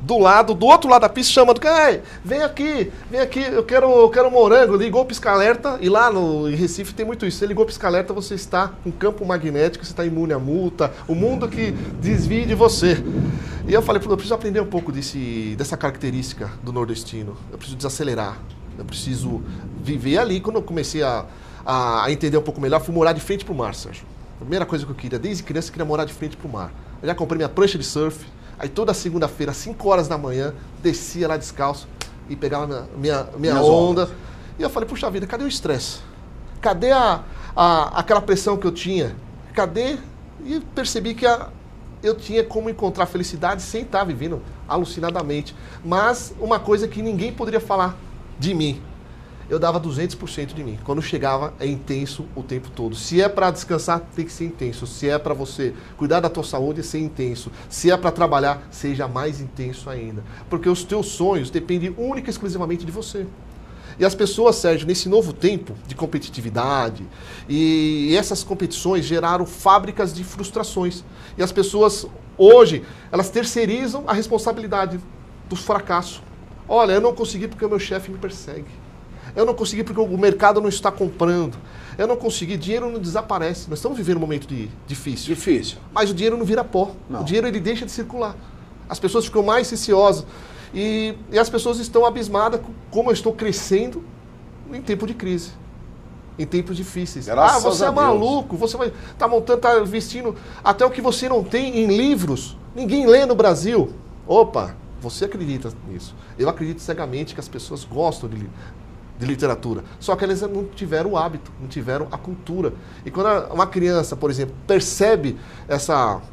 Do outro lado da pista, chamando, vem aqui, eu quero morango. Ligou o pisca-alerta, e lá em Recife tem muito isso. Você ligou o pisca-alerta, você está com campo magnético, você está imune à multa, o mundo que desvie de você. E eu falei, eu preciso aprender um pouco dessa característica do nordestino. Eu preciso desacelerar, eu preciso viver ali. Quando eu comecei a entender um pouco melhor, fui morar de frente para o mar, Sérgio. A primeira coisa que eu queria, desde criança, eu queria morar de frente para o mar. Eu já comprei minha prancha de surf. Aí toda segunda-feira, às 5 horas da manhã, descia lá descalço e pegava minha onda. E eu falei, puxa vida, cadê o estresse? Cadê aquela pressão que eu tinha? Cadê? E percebi que eu tinha como encontrar felicidade sem estar vivendo alucinadamente. Mas uma coisa que ninguém poderia falar de mim. Eu dava 200% de mim. Quando chegava, é intenso o tempo todo. Se é para descansar, tem que ser intenso. Se é para você cuidar da tua saúde, ser intenso. Se é para trabalhar, seja mais intenso ainda. Porque os teus sonhos dependem única e exclusivamente de você. E as pessoas, Sérgio, nesse novo tempo de competitividade, e essas competições geraram fábricas de frustrações. E as pessoas, hoje, elas terceirizam a responsabilidade do fracasso. Olha, eu não consegui porque o meu chefe me persegue. Eu não consegui porque o mercado não está comprando. Eu não consegui, dinheiro não desaparece. Nós estamos vivendo um momento difícil. Mas o dinheiro não vira pó. Não. O dinheiro ele deixa de circular. As pessoas ficam mais receosas. E as pessoas estão abismadas com como eu estou crescendo em tempo de crise. Em tempos difíceis. Graças você a é maluco, você vai estar montando, está vestindo até o que você não tem em livros. Ninguém lê no Brasil. Opa, você acredita nisso. Eu acredito cegamente que as pessoas gostam de literatura. Só que elas não tiveram o hábito, não tiveram a cultura. E quando uma criança, por exemplo, percebe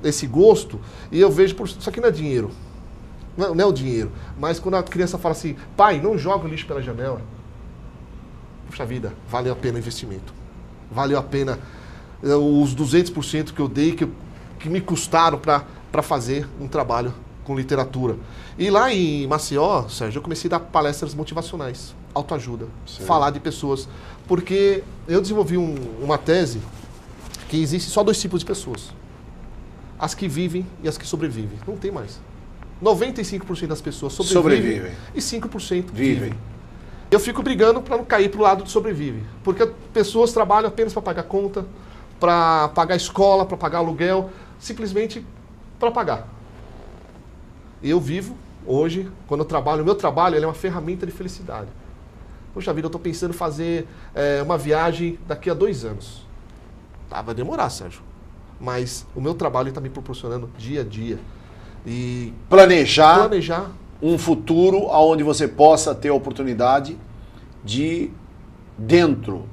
esse gosto, e eu vejo, isso aqui não é dinheiro. Não é o dinheiro. Mas quando a criança fala assim, pai, não joga o lixo pela janela. Puxa vida, valeu a pena o investimento. Valeu a pena os 200% que eu dei, que me custaram para fazer um trabalho com literatura. E lá em Maceió, Sérgio, eu comecei a dar palestras motivacionais, autoajuda, falar de pessoas. Porque eu desenvolvi uma tese que existe só 2 tipos de pessoas. As que vivem e as que sobrevivem. Não tem mais. 95% das pessoas sobrevivem. E 5% vivem. Eu fico brigando para não cair para o lado do sobrevive. Porque pessoas trabalham apenas para pagar conta, para pagar escola, para pagar aluguel, simplesmente para pagar. Eu vivo hoje, quando eu trabalho, o meu trabalho ele é uma ferramenta de felicidade. Poxa vida, eu estou pensando em fazer uma viagem daqui a 2 anos. Vai demorar, Sérgio. Mas o meu trabalho está me proporcionando dia a dia. E planejar um futuro onde você possa ter a oportunidade de, dentro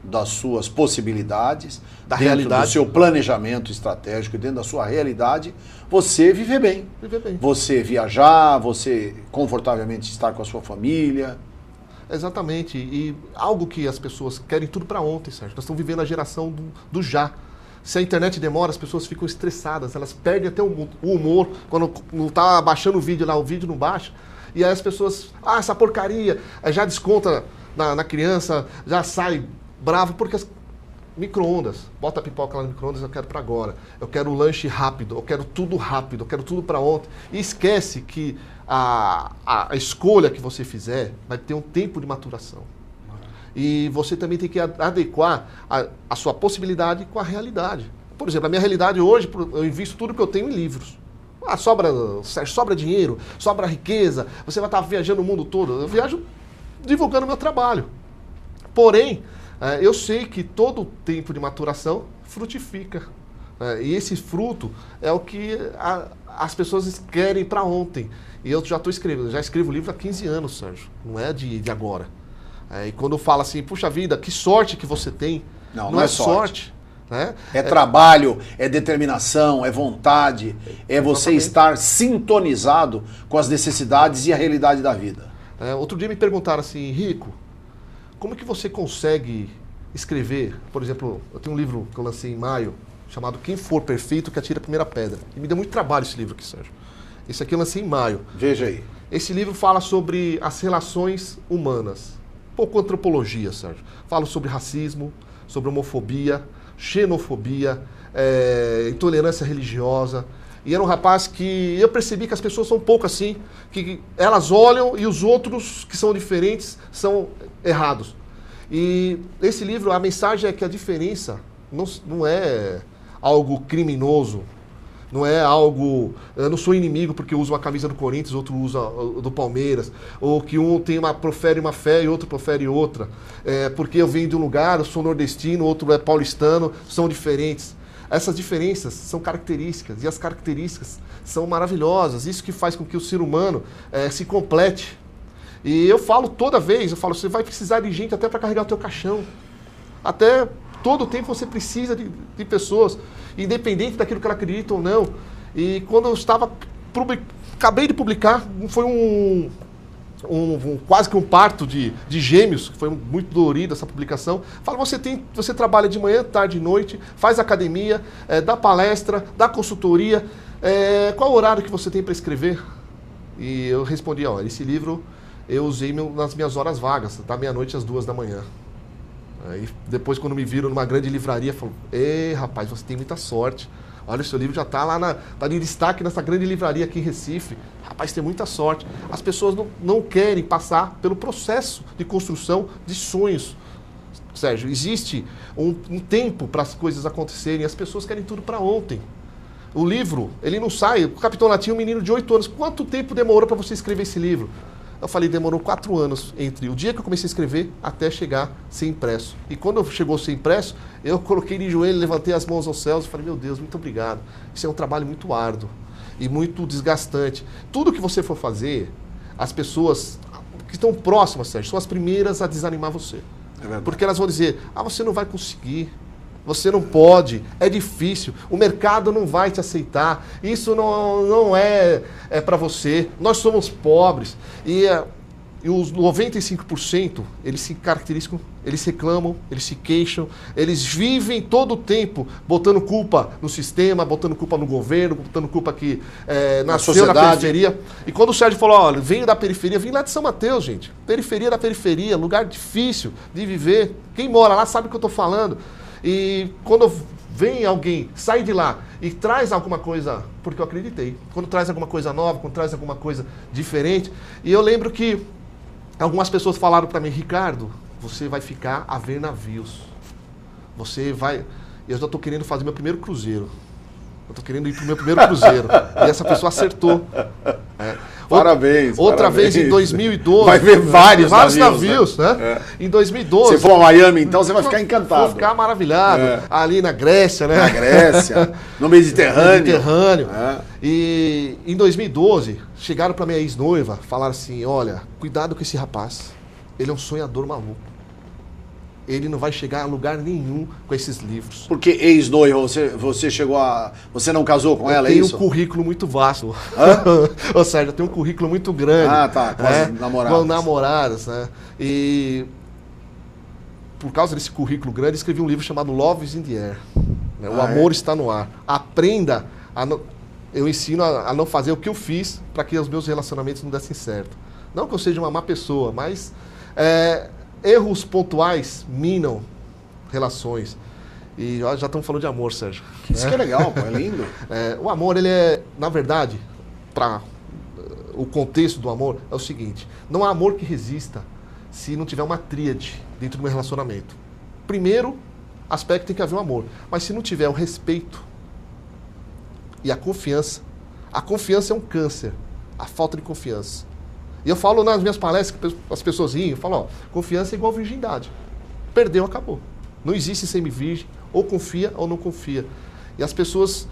das suas possibilidades, dentro realidade, do seu planejamento estratégico, dentro da sua realidade, você viver bem. Você viajar, você confortavelmente estar com a sua família. Exatamente. E algo que as pessoas querem tudo para ontem, Sérgio. Nós estamos vivendo a geração do já. Se a internet demora, as pessoas ficam estressadas, elas perdem até o humor. Quando não está baixando o vídeo lá, o vídeo não baixa. E aí as pessoas, essa porcaria, aí já desconta na criança, já sai bravo, porque micro-ondas, bota a pipoca lá no micro-ondas, eu quero para agora. Eu quero o lanche rápido, eu quero tudo para ontem. E esquece que a escolha que você fizer vai ter um tempo de maturação. E você também tem que adequar a sua possibilidade com a realidade. Por exemplo, a minha realidade hoje, eu invisto tudo que eu tenho em livros. Sobra dinheiro, sobra riqueza, você vai estar viajando o mundo todo. Eu viajo divulgando o meu trabalho. Porém, eu sei que todo o tempo de maturação frutifica. E esse fruto é o que as pessoas querem para ontem. E eu já escrevo livro há 15 anos, Sérgio. Não é de agora. E quando eu falo assim, puxa vida, que sorte que você tem. Não é sorte. Né? É trabalho, é determinação, é vontade, é você estar sintonizado com as necessidades e a realidade da vida. Outro dia me perguntaram assim, Rico, como que você consegue escrever, por exemplo, eu tenho um livro que eu lancei em maio, chamado Quem For Perfeito que Atira a Primeira Pedra. E me deu muito trabalho esse livro aqui, Sérgio. Esse aqui eu lancei em maio. Veja aí. Esse livro fala sobre as relações humanas. Pouco antropologia, Sérgio. Falo sobre racismo, sobre homofobia, xenofobia, intolerância religiosa. E era um rapaz que eu percebi que as pessoas são um pouco assim, que elas olham e os outros que são diferentes são errados. E esse livro, a mensagem é que a diferença não é algo criminoso, não é algo... Eu não sou inimigo porque eu uso uma camisa do Corinthians, outro usa do Palmeiras, ou que um profere uma fé e outro profere outra. Porque eu venho de um lugar, eu sou nordestino, outro é paulistano, são diferentes. Essas diferenças são características, e as características são maravilhosas. Isso que faz com que o ser humano se complete. E eu falo toda vez, você vai precisar de gente até para carregar o teu caixão. Até todo tempo você precisa de pessoas, independente daquilo que ela acredita ou não. E quando eu acabei de publicar, foi quase que um parto de gêmeos, que foi muito dolorido essa publicação. Fala, você trabalha de manhã, tarde e noite, faz academia, dá palestra, dá consultoria, qual o horário que você tem para escrever? E eu respondi, esse livro eu usei nas minhas horas vagas, da meia-noite às 2 da manhã. Aí depois, quando me viram numa grande livraria, falaram, rapaz, você tem muita sorte. Olha, o seu livro já está lá, tá em destaque nessa grande livraria aqui em Recife. Rapaz, tem muita sorte. As pessoas não querem passar pelo processo de construção de sonhos. Sérgio, existe um tempo para as coisas acontecerem, as pessoas querem tudo para ontem. O livro, ele não sai. O Capitão Latim é um menino de 8 anos. Quanto tempo demorou para você escrever esse livro? Eu falei, demorou 4 anos entre o dia que eu comecei a escrever até chegar a ser impresso. E quando chegou a ser impresso, eu coloquei de joelho, levantei as mãos aos céus e falei, meu Deus, muito obrigado. Isso é um trabalho muito árduo e muito desgastante. Tudo que você for fazer, as pessoas que estão próximas, Sérgio, são as primeiras a desanimar você. Porque elas vão dizer, você não vai conseguir. Você não pode, é difícil, o mercado não vai te aceitar, isso não é para você, nós somos pobres. E os 95%, eles se caracterizam, eles reclamam, eles se queixam, eles vivem todo o tempo botando culpa no sistema, botando culpa no governo, botando culpa aqui nasceu na periferia. E quando o Sérgio falou, olha, venho da periferia, vim lá de São Mateus, gente. Periferia da periferia, lugar difícil de viver. Quem mora lá sabe o que eu estou falando. E quando vem alguém, sai de lá e traz alguma coisa, porque eu acreditei, quando traz alguma coisa nova, quando traz alguma coisa diferente, e eu lembro que algumas pessoas falaram para mim, Ricardo, você vai ficar a ver navios, eu já estou querendo fazer meu primeiro cruzeiro, eu estou querendo ir para o meu primeiro cruzeiro, e essa pessoa acertou. Parabéns. Outra vez em 2012. Vai ver vários navios, né? Em 2012. Se for a Miami, então você vai ficar encantado. Vou ficar maravilhado. Ali na Grécia, né? Na Grécia, no Mediterrâneo. E em 2012, chegaram para minha ex-noiva, falaram assim, olha, cuidado com esse rapaz. Ele é um sonhador maluco. Ele não vai chegar a lugar nenhum com esses livros. Porque ex-noiva, você chegou a... Você não casou com ela, é isso? Eu tenho um currículo muito vasto. Ou seja, eu tenho um currículo muito grande. Tá, com as namoradas. Com namoradas, né? E por causa desse currículo grande, escrevi um livro chamado Love is in the Air. Né? O amor está no ar. Aprenda a não... Eu ensino a não fazer o que eu fiz para que os meus relacionamentos não dessem certo. Não que eu seja uma má pessoa, mas... erros pontuais minam relações. E já estamos falando de amor, Sérgio. Isso que é legal, pô, é lindo. O amor, ele na verdade, o contexto do amor é o seguinte, não há amor que resista se não tiver uma tríade dentro do meu relacionamento. Primeiro aspecto, tem que haver um amor. Mas se não tiver o respeito e a confiança é um câncer, a falta de confiança. E eu falo nas minhas palestras, as pessoas riem, eu falo, confiança é igual virgindade. Perdeu, acabou. Não existe semi-virgem, ou confia ou não confia. E as pessoas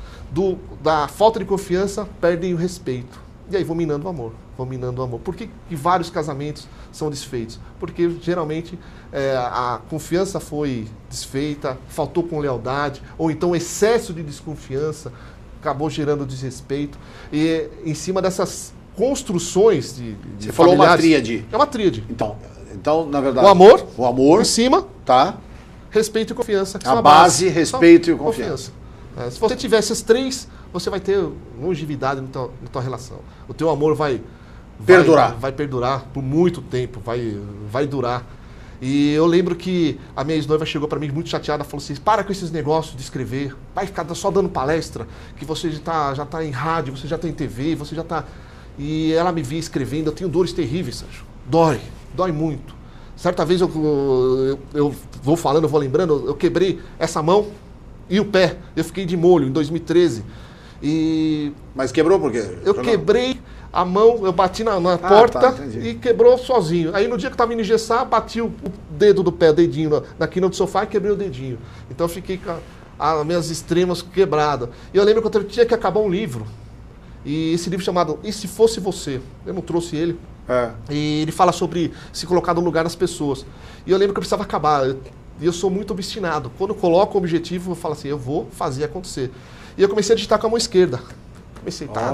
da falta de confiança perdem o respeito. E aí vão minando o amor, Por que vários casamentos são desfeitos? Porque geralmente a confiança foi desfeita, faltou com lealdade, ou então excesso de desconfiança acabou gerando desrespeito. E em cima dessas construções de Você falou uma tríade. É uma tríade. Então, na verdade... O amor. Em cima. Tá. respeito e confiança. Que A são base, respeito e confiança. Se você tiver esses três, você vai ter longevidade na tua relação. O teu amor vai perdurar. Vai perdurar por muito tempo, vai durar. E eu lembro que a minha ex-noiva chegou para mim muito chateada, falou assim, para com esses negócios de escrever, vai ficar só dando palestra, que você já tá em rádio, você já tá em TV, você já tá... E ela me via escrevendo, eu tenho dores terríveis, Sérgio. Dói muito. Certa vez eu vou falando, eu vou lembrando, eu quebrei essa mão e o pé. Eu fiquei de molho em 2013. Mas quebrou por quê? Eu quebrei a mão, eu bati na porta e quebrou sozinho. Aí no dia que eu estava indo engessar, bati o dedo do pé, o dedinho, na quina do sofá e quebrei o dedinho. Então eu fiquei com as minhas extremas quebradas. E eu lembro que eu tinha que acabar um livro. E esse livro chamado E Se Fosse Você? Eu não trouxe ele. E ele fala sobre se colocar no lugar das pessoas. E eu lembro que eu precisava acabar. E eu sou muito obstinado. Quando eu coloco o objetivo, eu falo assim, eu vou fazer acontecer. E eu comecei a digitar com a mão esquerda. Comecei, tá.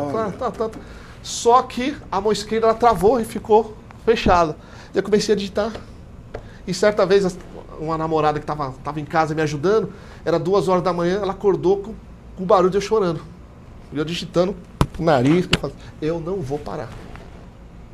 Só que a mão esquerda ela travou e ficou fechada. E eu comecei a digitar. E certa vez, uma namorada que estava em casa me ajudando, era 2 horas da manhã, ela acordou com o barulho de eu chorando. E eu digitando o nariz, eu não vou parar.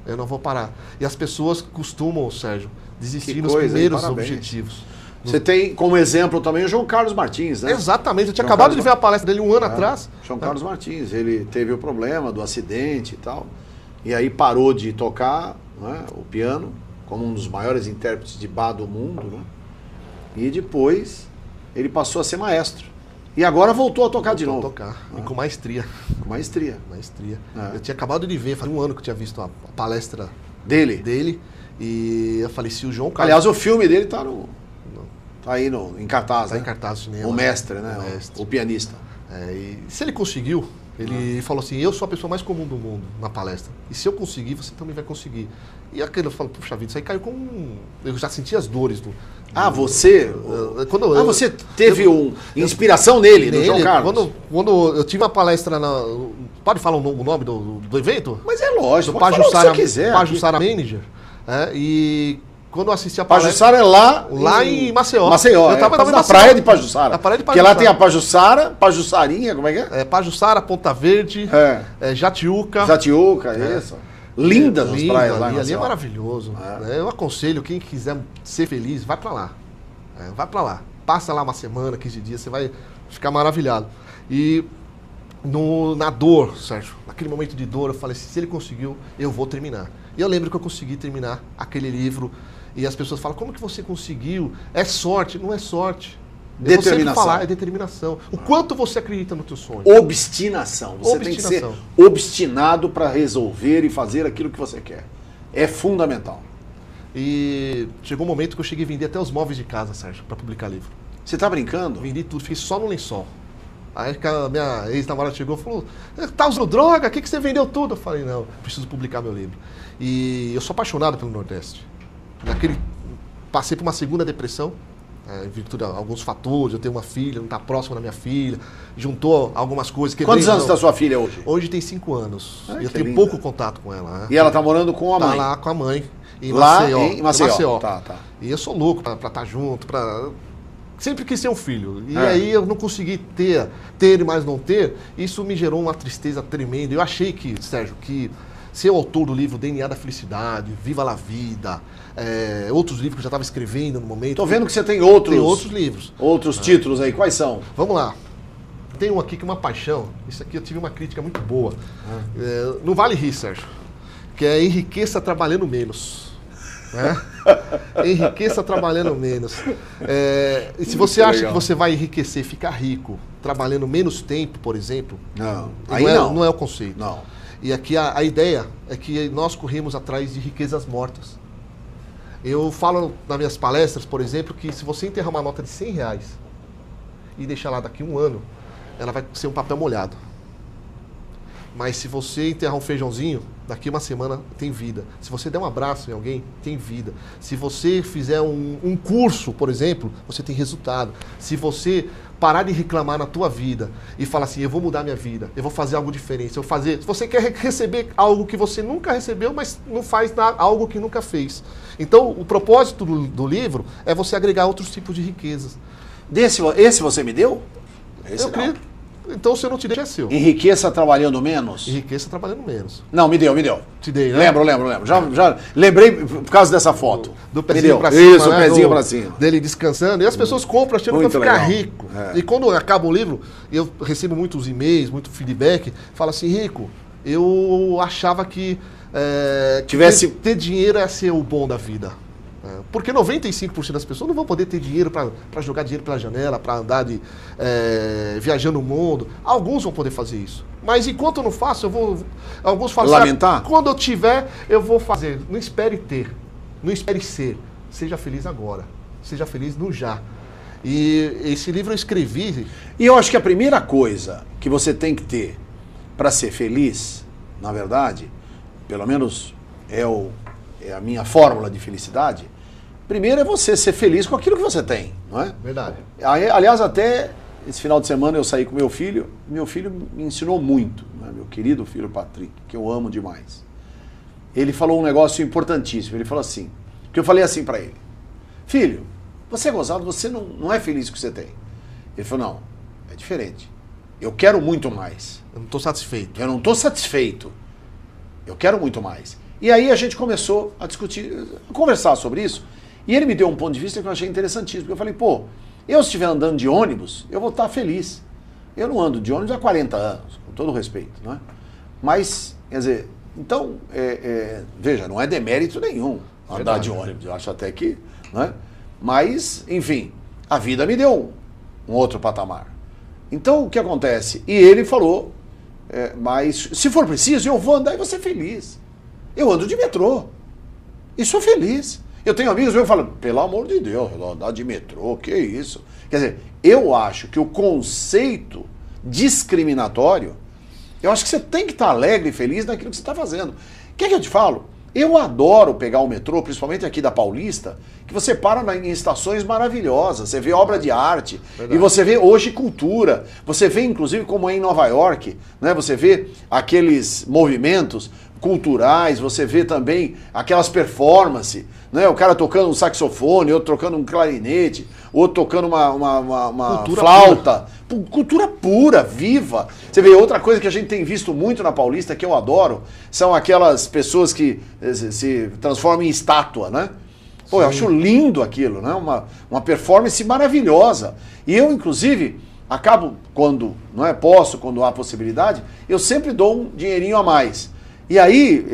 Eu não vou parar. E as pessoas costumam, Sérgio, desistir nos primeiros objetivos. Você tem como exemplo também o João Carlos Martins, né? Exatamente, eu tinha acabado de ver a palestra dele 1 ano atrás. João Carlos Martins, ele teve o problema do acidente e tal, e aí parou de tocar, né, o piano, como um dos maiores intérpretes de bar do mundo, né? E depois ele passou a ser maestro. E agora voltou a tocar de novo. E com maestria. Com maestria. Eu tinha acabado de ver, faz 1 ano que eu tinha visto a palestra dele. E eu falei, se o João Carlos... Aliás, o filme dele tá aí em cartaz, tá, né? Em cartaz do cinema. O mestre, né? O pianista. E se ele conseguiu, ele falou assim, eu sou a pessoa mais comum do mundo na palestra. E se eu conseguir, você também vai conseguir. E aquele eu falo, puxa vida, isso aí caiu com... Eu já senti as dores do... Você teve inspiração nele, no João Carlos? Quando eu tive uma palestra na... Pode falar o nome do evento? Mas é lógico, do pode falar o que você quiser. Pajussara Manager. E quando eu assisti a palestra... Pajussara é lá em Maceió. Eu tava na praia de Pajussara. Na praia de Pajussara. Porque lá tem a Pajussara, Pajussarinha, como é que é? Pajussara, Ponta Verde, Jatiuca. Jatiuca, isso. Lindas as praias lá em Ali é maravilhoso. Eu aconselho, quem quiser ser feliz, vai pra lá. Vai pra lá. Passa lá uma semana, 15 dias, você vai ficar maravilhado. E na dor, Sérgio, naquele momento de dor, eu falei assim, se ele conseguiu, eu vou terminar. E eu lembro que eu consegui terminar aquele livro. E as pessoas falam, como que você conseguiu? É sorte? Não é sorte. Determinação. É determinação. O quanto você acredita no teu sonho. Obstinação. Você tem que ser obstinado para resolver e fazer aquilo que você quer. É fundamental. E chegou um momento que eu cheguei a vender até os móveis de casa, Sérgio, para publicar livro. Você tá brincando? Vendi tudo, fiquei só no lençol. Aí a minha ex-namorada chegou e falou, tá usando droga? O que você vendeu tudo? Eu falei, não, preciso publicar meu livro. E eu sou apaixonado pelo Nordeste. Passei por uma segunda depressão, em virtude de alguns fatores, eu tenho uma filha, não está próximo da minha filha, juntou algumas coisas. Quantos anos está sua filha hoje? Hoje tem 5 anos. Eu tenho pouco contato com ela. E ela está morando com a mãe? Está lá com a mãe, em Maceió. Tá. E eu sou louco para estar junto, sempre quis ter um filho. E aí eu não consegui ter e mais não ter, isso me gerou uma tristeza tremenda. Eu achei que, Sérgio, que ser o autor do livro DNA da Felicidade, Viva la Vida, outros livros que eu já estava escrevendo no momento. Tô vendo que você tem outros livros. Outros títulos aí, quais são? Vamos lá. Tem um aqui que é uma paixão. Isso aqui eu tive uma crítica muito boa. No Vale Rir, Sérgio. Que é Enriqueça Trabalhando Menos. Enriqueça trabalhando menos. E se você acha que você vai enriquecer e ficar rico trabalhando menos tempo, por exemplo, não é o conceito. Não. E aqui a ideia é que nós corremos atrás de riquezas mortas. Eu falo nas minhas palestras, por exemplo, que se você enterrar uma nota de R$100 e deixar lá daqui 1 ano, ela vai ser um papel molhado. Mas se você enterrar um feijãozinho, daqui 1 semana tem vida. Se você der um abraço em alguém, tem vida. Se você fizer um curso, por exemplo, você tem resultado. Se você parar de reclamar na tua vida e falar assim, eu vou mudar minha vida, eu vou fazer algo diferente, eu vou fazer... Se você quer receber algo que você nunca recebeu, mas não faz algo que nunca fez. Então, o propósito do livro é você agregar outros tipos de riquezas. Esse você me deu? Esse eu creio. Então, se eu não te deixo, é seu. Enriqueça trabalhando menos? Enriqueça trabalhando menos. Não, me deu. Te dei, né? Lembro. Já lembrei por causa dessa foto. Do pezinho pra cima. Isso, o pezinho pra cima. Dele descansando. E as pessoas compram achando que vai ficar rico. É. E quando acaba o livro, eu recebo muitos e-mails, muito feedback, fala assim, Rico, eu achava que ter dinheiro é ser o bom da vida. Porque 95% das pessoas não vão poder ter dinheiro para jogar dinheiro pela janela, para andar viajando o mundo. Alguns vão poder fazer isso. Mas enquanto eu não faço, alguns falam lamentar? Assim, quando eu tiver, eu vou fazer. Não espere ter. Não espere ser. Seja feliz agora. Seja feliz no já. E esse livro eu escrevi... E eu acho que a primeira coisa que você tem que ter para ser feliz, na verdade, pelo menos é a minha fórmula de felicidade, primeiro é você ser feliz com aquilo que você tem, não é? Verdade. Aliás, até esse final de semana eu saí com meu filho me ensinou muito, né? Meu querido filho Patrick, que eu amo demais. Ele falou um negócio importantíssimo, ele falou assim, que eu falei assim para ele, filho, você é gozado, você não é feliz com o que você tem. Ele falou, não, é diferente, eu quero muito mais. Eu não estou satisfeito. Eu não estou satisfeito, eu quero muito mais. E aí a gente começou a discutir, a conversar sobre isso, e ele me deu um ponto de vista que eu achei interessantíssimo, porque eu falei, pô, eu se estiver andando de ônibus, eu vou estar feliz. Eu não ando de ônibus há 40 anos, com todo respeito, não é? Mas, quer dizer, então, veja, não é demérito nenhum andar de ônibus, eu acho até que, não é? Mas, enfim, a vida me deu um outro patamar. Então, o que acontece? E ele falou, mas se for preciso, eu vou andar e vou ser feliz. Eu ando de metrô e sou feliz. Eu tenho amigos que falam, pelo amor de Deus, andar de metrô, que isso? Quer dizer, eu acho que o conceito discriminatório, eu acho que você tem que estar alegre e feliz naquilo que você está fazendo. O que é que eu te falo? Eu adoro pegar o metrô, principalmente aqui da Paulista, que você para em estações maravilhosas, você vê obra de arte, verdade. E você vê hoje cultura, você vê inclusive como é em Nova York, né? Você vê aqueles movimentos culturais, você vê também aquelas performances, né? O cara tocando um saxofone, outro tocando um clarinete, outro tocando uma flauta. Cultura pura, viva. Você vê, outra coisa que a gente tem visto muito na Paulista, que eu adoro, são aquelas pessoas que se transformam em estátua, né? Pô, sim. Eu acho lindo aquilo, né? Uma performance maravilhosa. E eu, inclusive, acabo, quando quando há possibilidade, eu sempre dou um dinheirinho a mais. E aí,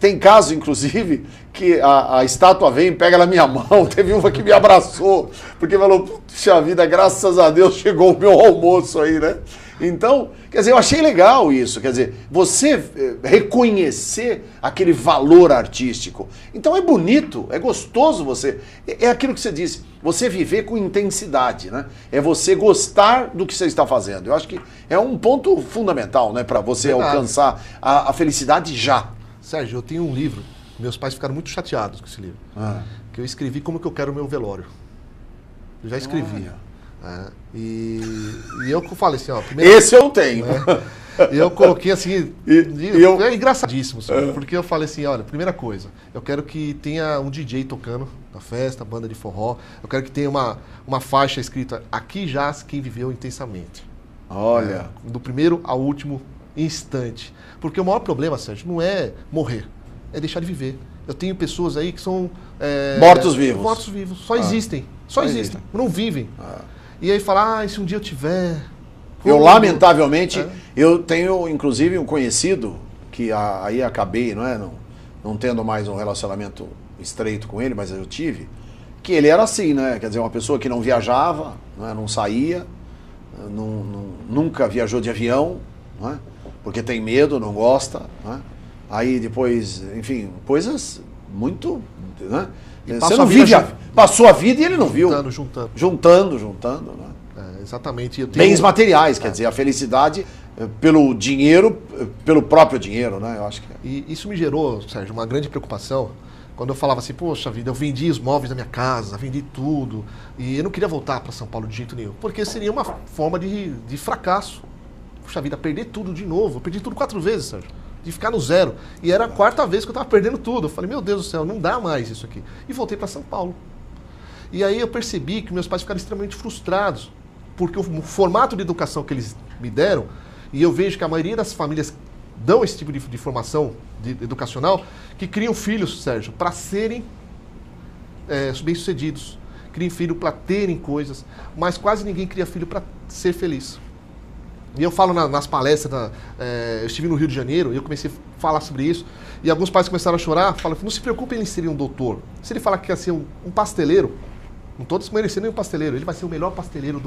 tem casos, inclusive, que a estátua vem e pega na minha mão. Teve uma que me abraçou, porque falou, puxa vida, graças a Deus chegou o meu almoço aí, né? Então, quer dizer, eu achei legal isso. Quer dizer, você reconhecer aquele valor artístico. Então é bonito, é gostoso você... É aquilo que você disse, você viver com intensidade, né? É você gostar do que você está fazendo. Eu acho que é um ponto fundamental, né? Para você alcançar a felicidade já. Sérgio, eu tenho um livro, meus pais ficaram muito chateados com esse livro, que eu escrevi como que eu quero o meu velório. Eu já escrevi. E eu falei assim, ó... Esse eu tenho. E eu coloquei assim... É engraçadíssimo, senhor, porque eu falei assim, olha, primeira coisa, eu quero que tenha um DJ tocando na festa, banda de forró, eu quero que tenha uma faixa escrita, aqui jaz quem viveu intensamente. Olha. Do primeiro ao último instante. Porque o maior problema, Sérgio, não é morrer, é deixar de viver. Eu tenho pessoas aí que são... mortos-vivos. Mortos-vivos, só existem. Só existem, não vivem. E aí fala, se um dia eu tiver... Eu, lamentavelmente, eu tenho, inclusive, um conhecido, que aí acabei, não tendo mais um relacionamento estreito com ele, mas eu tive, que ele era assim, né? Quer dizer, uma pessoa que não viajava, não saía, nunca viajou de avião, porque tem medo, não gosta, aí depois, enfim, coisas muito... Você não vive, passou a vida e ele não viu. Juntando. Exatamente. Bens materiais, quer dizer, a felicidade pelo dinheiro, pelo próprio dinheiro, né? Eu acho que E isso me gerou, Sérgio, uma grande preocupação Quando eu falava assim, poxa vida, eu vendi os móveis da minha casa, vendi tudo, e eu não queria voltar para São Paulo de jeito nenhum, porque seria uma forma de fracasso. Puxa vida, perder tudo de novo. Eu perdi tudo 4 vezes, Sérgio. De ficar no zero. E era a 4ª vez que eu estava perdendo tudo. Eu falei, meu Deus do céu, não dá mais isso aqui. E voltei para São Paulo. E aí eu percebi que meus pais ficaram extremamente frustrados, porque o formato de educação que eles me deram, e eu vejo que a maioria das famílias dão esse tipo de formação educacional, que criam filhos, Sérgio, para serem bem-sucedidos. Criam filho para terem coisas, mas quase ninguém cria filho para ser feliz. E eu falo nas palestras, eu estive no Rio de Janeiro, e eu comecei a falar sobre isso, e alguns pais começaram a chorar, falam, não se preocupe em ele ser um doutor. Se ele falar que quer ser um pasteleiro, não estou desmerecendo nenhum pasteleiro, ele vai ser o melhor pasteleiro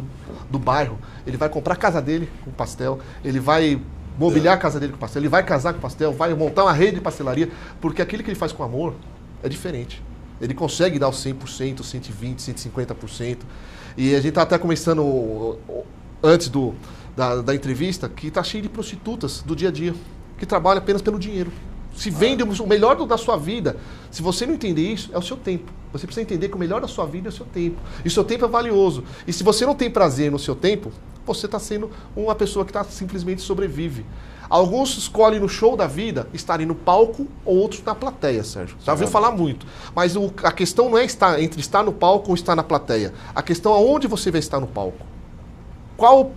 do bairro, ele vai comprar a casa dele com pastel, ele vai mobiliar a casa dele com pastel, ele vai casar com pastel, vai montar uma rede de pastelaria, porque aquilo que ele faz com amor é diferente. Ele consegue dar os 100%, 120%, 150%. E a gente está até começando, antes da entrevista, que está cheio de prostitutas do dia a dia, que trabalham apenas pelo dinheiro. Se vende o melhor da sua vida. Se você não entender isso, é o seu tempo. Você precisa entender que o melhor da sua vida é o seu tempo. E o seu tempo é valioso. E se você não tem prazer no seu tempo, você está sendo uma pessoa que simplesmente sobrevive. Alguns escolhem no show da vida estarem no palco ou outros na plateia, Sérgio. Já ouviu falar muito. Mas a questão não é entre estar no palco ou estar na plateia. A questão é onde você vai estar no palco. Qual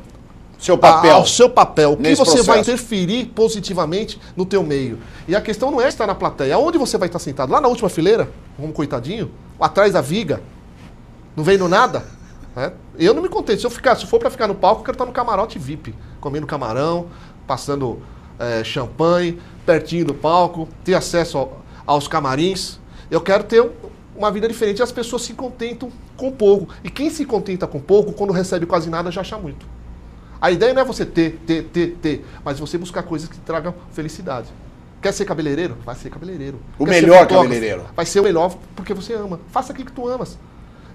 seu papel. O seu papel. O que você processo vai interferir positivamente no teu meio. E a questão não é estar na plateia. Aonde você vai estar sentado? Lá na última fileira? Como coitadinho? Atrás da viga? Não vendo nada? Eu não me contento. Se for para ficar no palco, eu quero estar no camarote VIP. Comendo camarão, passando champanhe, pertinho do palco, ter acesso aos camarins. Eu quero ter uma vida diferente. E as pessoas se contentam com pouco. E quem se contenta com pouco, quando recebe quase nada, já acha muito. A ideia não é você ter, mas você buscar coisas que tragam felicidade. Quer ser cabeleireiro? Vai ser cabeleireiro. O melhor cabeleireiro. Vai ser o melhor porque você ama. Faça aquilo que tu amas.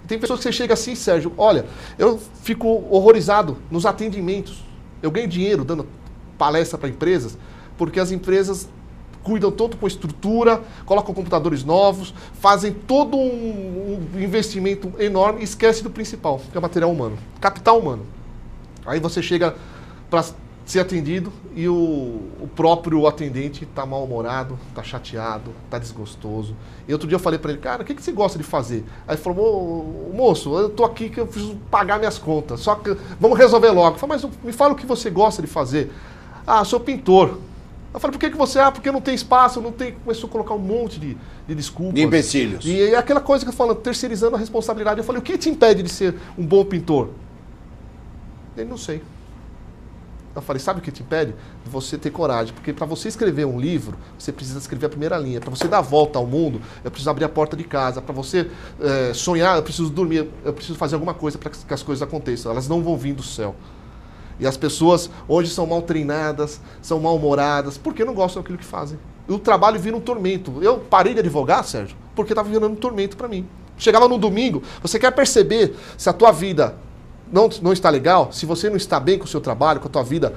Tem pessoas que você chega assim, Sérgio, olha, eu fico horrorizado nos atendimentos. Eu ganho dinheiro dando palestra para empresas, porque as empresas cuidam todo com estrutura, colocam computadores novos, fazem todo um investimento enorme e esquece do principal, que é o material humano, capital humano. Aí você chega para ser atendido e o próprio atendente está mal-humorado, está chateado, está desgostoso. E outro dia eu falei para ele, cara, o que você gosta de fazer? Aí ele falou, moço, eu estou aqui que eu preciso pagar minhas contas, só que vamos resolver logo. Eu falei, mas me fala o que você gosta de fazer. Ah, sou pintor. Eu falei, por que você? Ah, porque não tem espaço, não tem... Começou a colocar um monte de desculpas. De empecilhos. E é aquela coisa que eu falo, terceirizando a responsabilidade. Eu falei, o que te impede de ser um bom pintor? Ele, não sei. Eu falei, sabe o que te impede? De você ter coragem. Porque para você escrever um livro, você precisa escrever a primeira linha. Para você dar a volta ao mundo, eu preciso abrir a porta de casa. Para você sonhar, eu preciso dormir. Eu preciso fazer alguma coisa para que as coisas aconteçam. Elas não vão vir do céu. E as pessoas hoje são mal treinadas, são mal-humoradas, porque não gostam daquilo que fazem. E o trabalho vira um tormento. Eu parei de advogar, Sérgio, porque estava virando um tormento para mim. Chegava no domingo, você quer perceber se a tua vida não está legal, se você não está bem com o seu trabalho, com a tua vida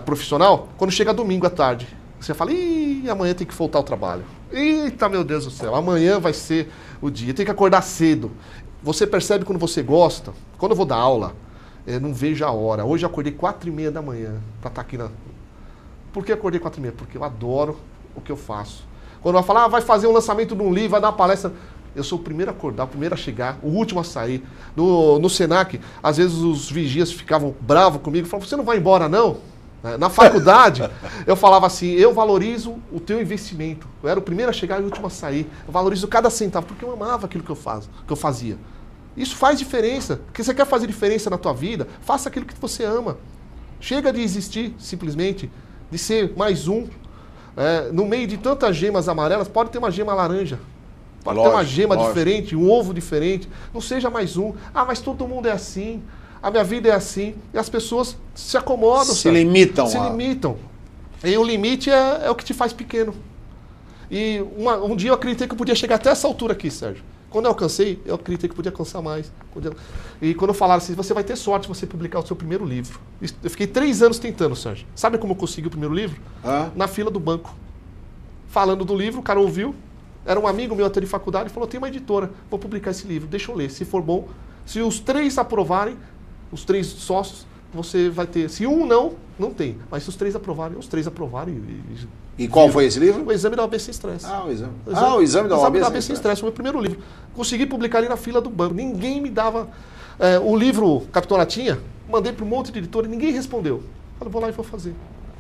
profissional, quando chega domingo à tarde, você fala, ih, amanhã tem que voltar ao trabalho. Eita, meu Deus do céu, amanhã vai ser o dia, tem que acordar cedo. Você percebe quando você gosta, quando eu vou dar aula, eu não vejo a hora. Hoje eu acordei 4h30 da manhã para estar aqui na... Por que acordei 4h30? Porque eu adoro o que eu faço. Quando eu falar, vai fazer um lançamento de um livro, vai dar uma palestra... Eu sou o primeiro a acordar, o primeiro a chegar, o último a sair. No Senac, às vezes os vigias ficavam bravos comigo, falavam, você não vai embora não? Na faculdade, eu falava assim, eu valorizo o teu investimento. Eu era o primeiro a chegar e o último a sair. Eu valorizo cada centavo, porque eu amava aquilo que eu fazia. Isso faz diferença. Porque você quer fazer diferença na tua vida, faça aquilo que você ama. Chega de existir, simplesmente, de ser mais um. No meio de tantas gemas amarelas, pode ter uma gema laranja. Pode ter uma gema diferente, um ovo diferente. Não seja mais um. Ah, mas todo mundo é assim. A minha vida é assim. E as pessoas se acomodam. Se limitam. Se limitam. E o limite é o que te faz pequeno. E um dia eu acreditei que eu podia chegar até essa altura aqui, Sérgio. Quando eu alcancei, eu acreditei que podia alcançar mais. E quando eu falaram assim, você vai ter sorte de você publicar o seu primeiro livro. Eu fiquei 3 anos tentando, Sérgio. Sabe como eu consegui o primeiro livro? Na fila do banco. Falando do livro, o cara ouviu. Era um amigo meu até de faculdade, falou, tem uma editora, vou publicar esse livro, deixa eu ler. Se for bom, se os 3 aprovarem, os 3 sócios, você vai ter. Se um não tem. Mas se os 3 aprovarem, os 3 aprovarem. E qual foi esse livro? O Exame da OAB Sem Estresse. O Exame da OAB Sem Estresse, foi o meu primeiro livro. Consegui publicar ali na fila do banco. Ninguém me dava... o livro Capitão Latinha, mandei para um monte de editora e ninguém respondeu. Falei, vou lá e vou fazer.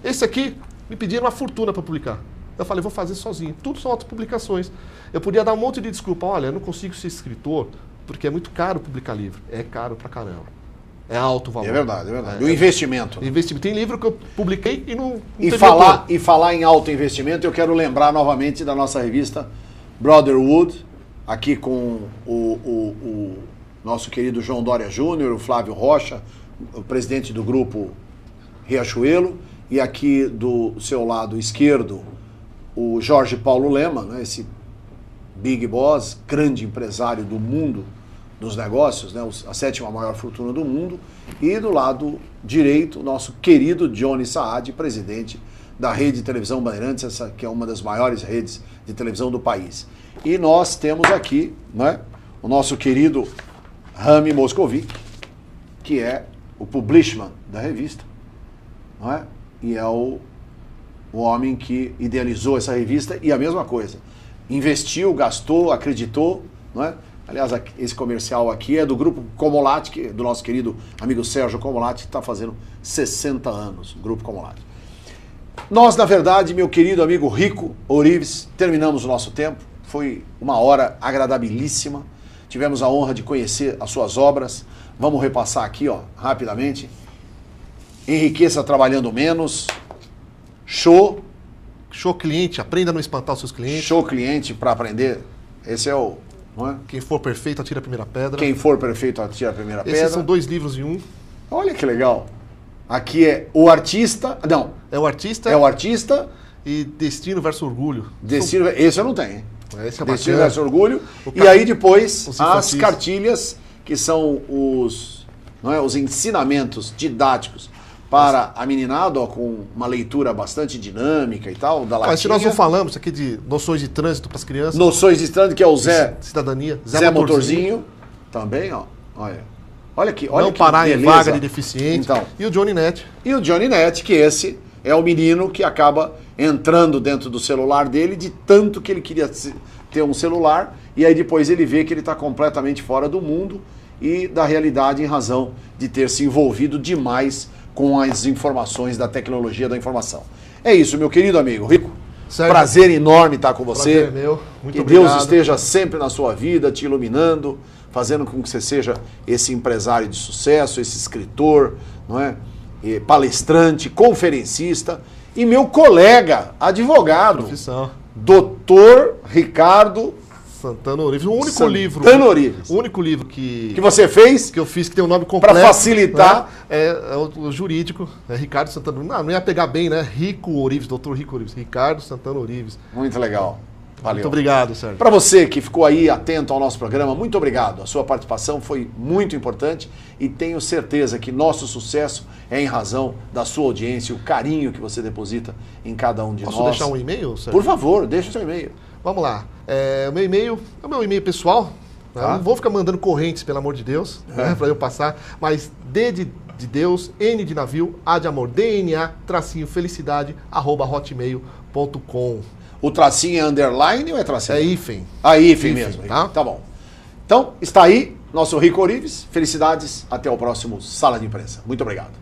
Esse aqui, me pediram uma fortuna para publicar. Eu falei, vou fazer sozinho. Tudo são autopublicações. Eu podia dar um monte de desculpa. Olha, eu não consigo ser escritor porque é muito caro publicar livro. É caro pra caramba. É alto o valor. É verdade, é verdade. O investimento. Investimento. Tem livro que eu publiquei e não e falar em alto investimento, eu quero lembrar novamente da nossa revista Brotherhood, aqui com o nosso querido João Dória Júnior, o Flávio Rocha, o presidente do grupo Riachuelo, e aqui do seu lado esquerdo, o Jorge Paulo Lema, né, esse big boss, grande empresário do mundo dos negócios, né, a 7ª maior fortuna do mundo, e do lado direito, o nosso querido Johnny Saad, presidente da rede de televisão Bandeirantes, essa que é uma das maiores redes de televisão do país. E nós temos aqui, né, o nosso querido Rami Moscovic, que é o publishman da revista, não é? E é o homem que idealizou essa revista e a mesma coisa. Investiu, gastou, acreditou, não é? Aliás, esse comercial aqui é do grupo Comolati, do nosso querido amigo Sérgio Comolati, que está fazendo 60 anos, o grupo Comolati. Nós, na verdade, meu querido amigo Rico Orives, terminamos o nosso tempo. Foi uma hora agradabilíssima. Tivemos a honra de conhecer as suas obras. Vamos repassar aqui, ó, rapidamente. Enriqueça trabalhando menos. Show cliente, aprenda a não espantar os seus clientes. Show cliente para aprender. Esse é o... Não é? Quem for perfeito, atira a primeira pedra. Quem for perfeito, atira a primeira pedra. Esses são 2 livros em um. Olha que legal. Aqui é o artista... Não. É o artista. É o artista. E Destino versus Orgulho. Destino, esse eu não tenho. Esse é Destino versus Orgulho. E aí depois as cartilhas, que são os ensinamentos didáticos para a meninada, ó, com uma leitura bastante dinâmica e tal, da latinha. Mas se nós não falamos, isso aqui de noções de trânsito para as crianças. Noções de trânsito, que é o Zé... Cidadania. Zé Motorzinho. Também, ó. Olha aqui, olha não que parar beleza. Em vaga de deficiente. Então, e o Johnny Net. E o Johnny Net, que esse é o menino que acaba entrando dentro do celular dele, de tanto que ele queria ter um celular, e aí depois ele vê que ele está completamente fora do mundo e da realidade em razão de ter se envolvido demais com as informações da tecnologia da informação. É isso, meu querido amigo Rico. Certo. Prazer enorme estar com você. Prazer é meu. Muito que obrigado. Deus esteja sempre na sua vida, te iluminando, fazendo com que você seja esse empresário de sucesso, esse escritor, não é? E palestrante, conferencista e meu colega, advogado, profissão. Dr. Ricardo Santana Orives. O único Santana Orives. O único livro que você fez, que eu fiz, que tem um nome completo, para facilitar, né? É o jurídico, é Ricardo Santana Orives. Não ia pegar bem, né? Rico Orives, Dr. Rico Orives. Ricardo Santana Orives. Muito legal. Valeu. Muito obrigado, Sérgio. Para você que ficou aí atento ao nosso programa, muito obrigado. A sua participação foi muito importante e tenho certeza que nosso sucesso é em razão da sua audiência, o carinho que você deposita em cada um de nós. Posso deixar um e-mail, Sérgio? Por favor, deixa o seu e-mail. Vamos lá. O meu e-mail é o meu e-mail pessoal. Né? Tá. Não vou ficar mandando correntes, pelo amor de Deus, né, para eu passar. Mas D de Deus, N de navio, A de amor, DNA, _felicidade, @hotmail.com. O tracinho é underline ou é tracinho? É hífen. Hífen mesmo. Tá? Tá bom. Então, está aí nosso Rico Orives. Felicidades. Até o próximo Sala de Imprensa. Muito obrigado.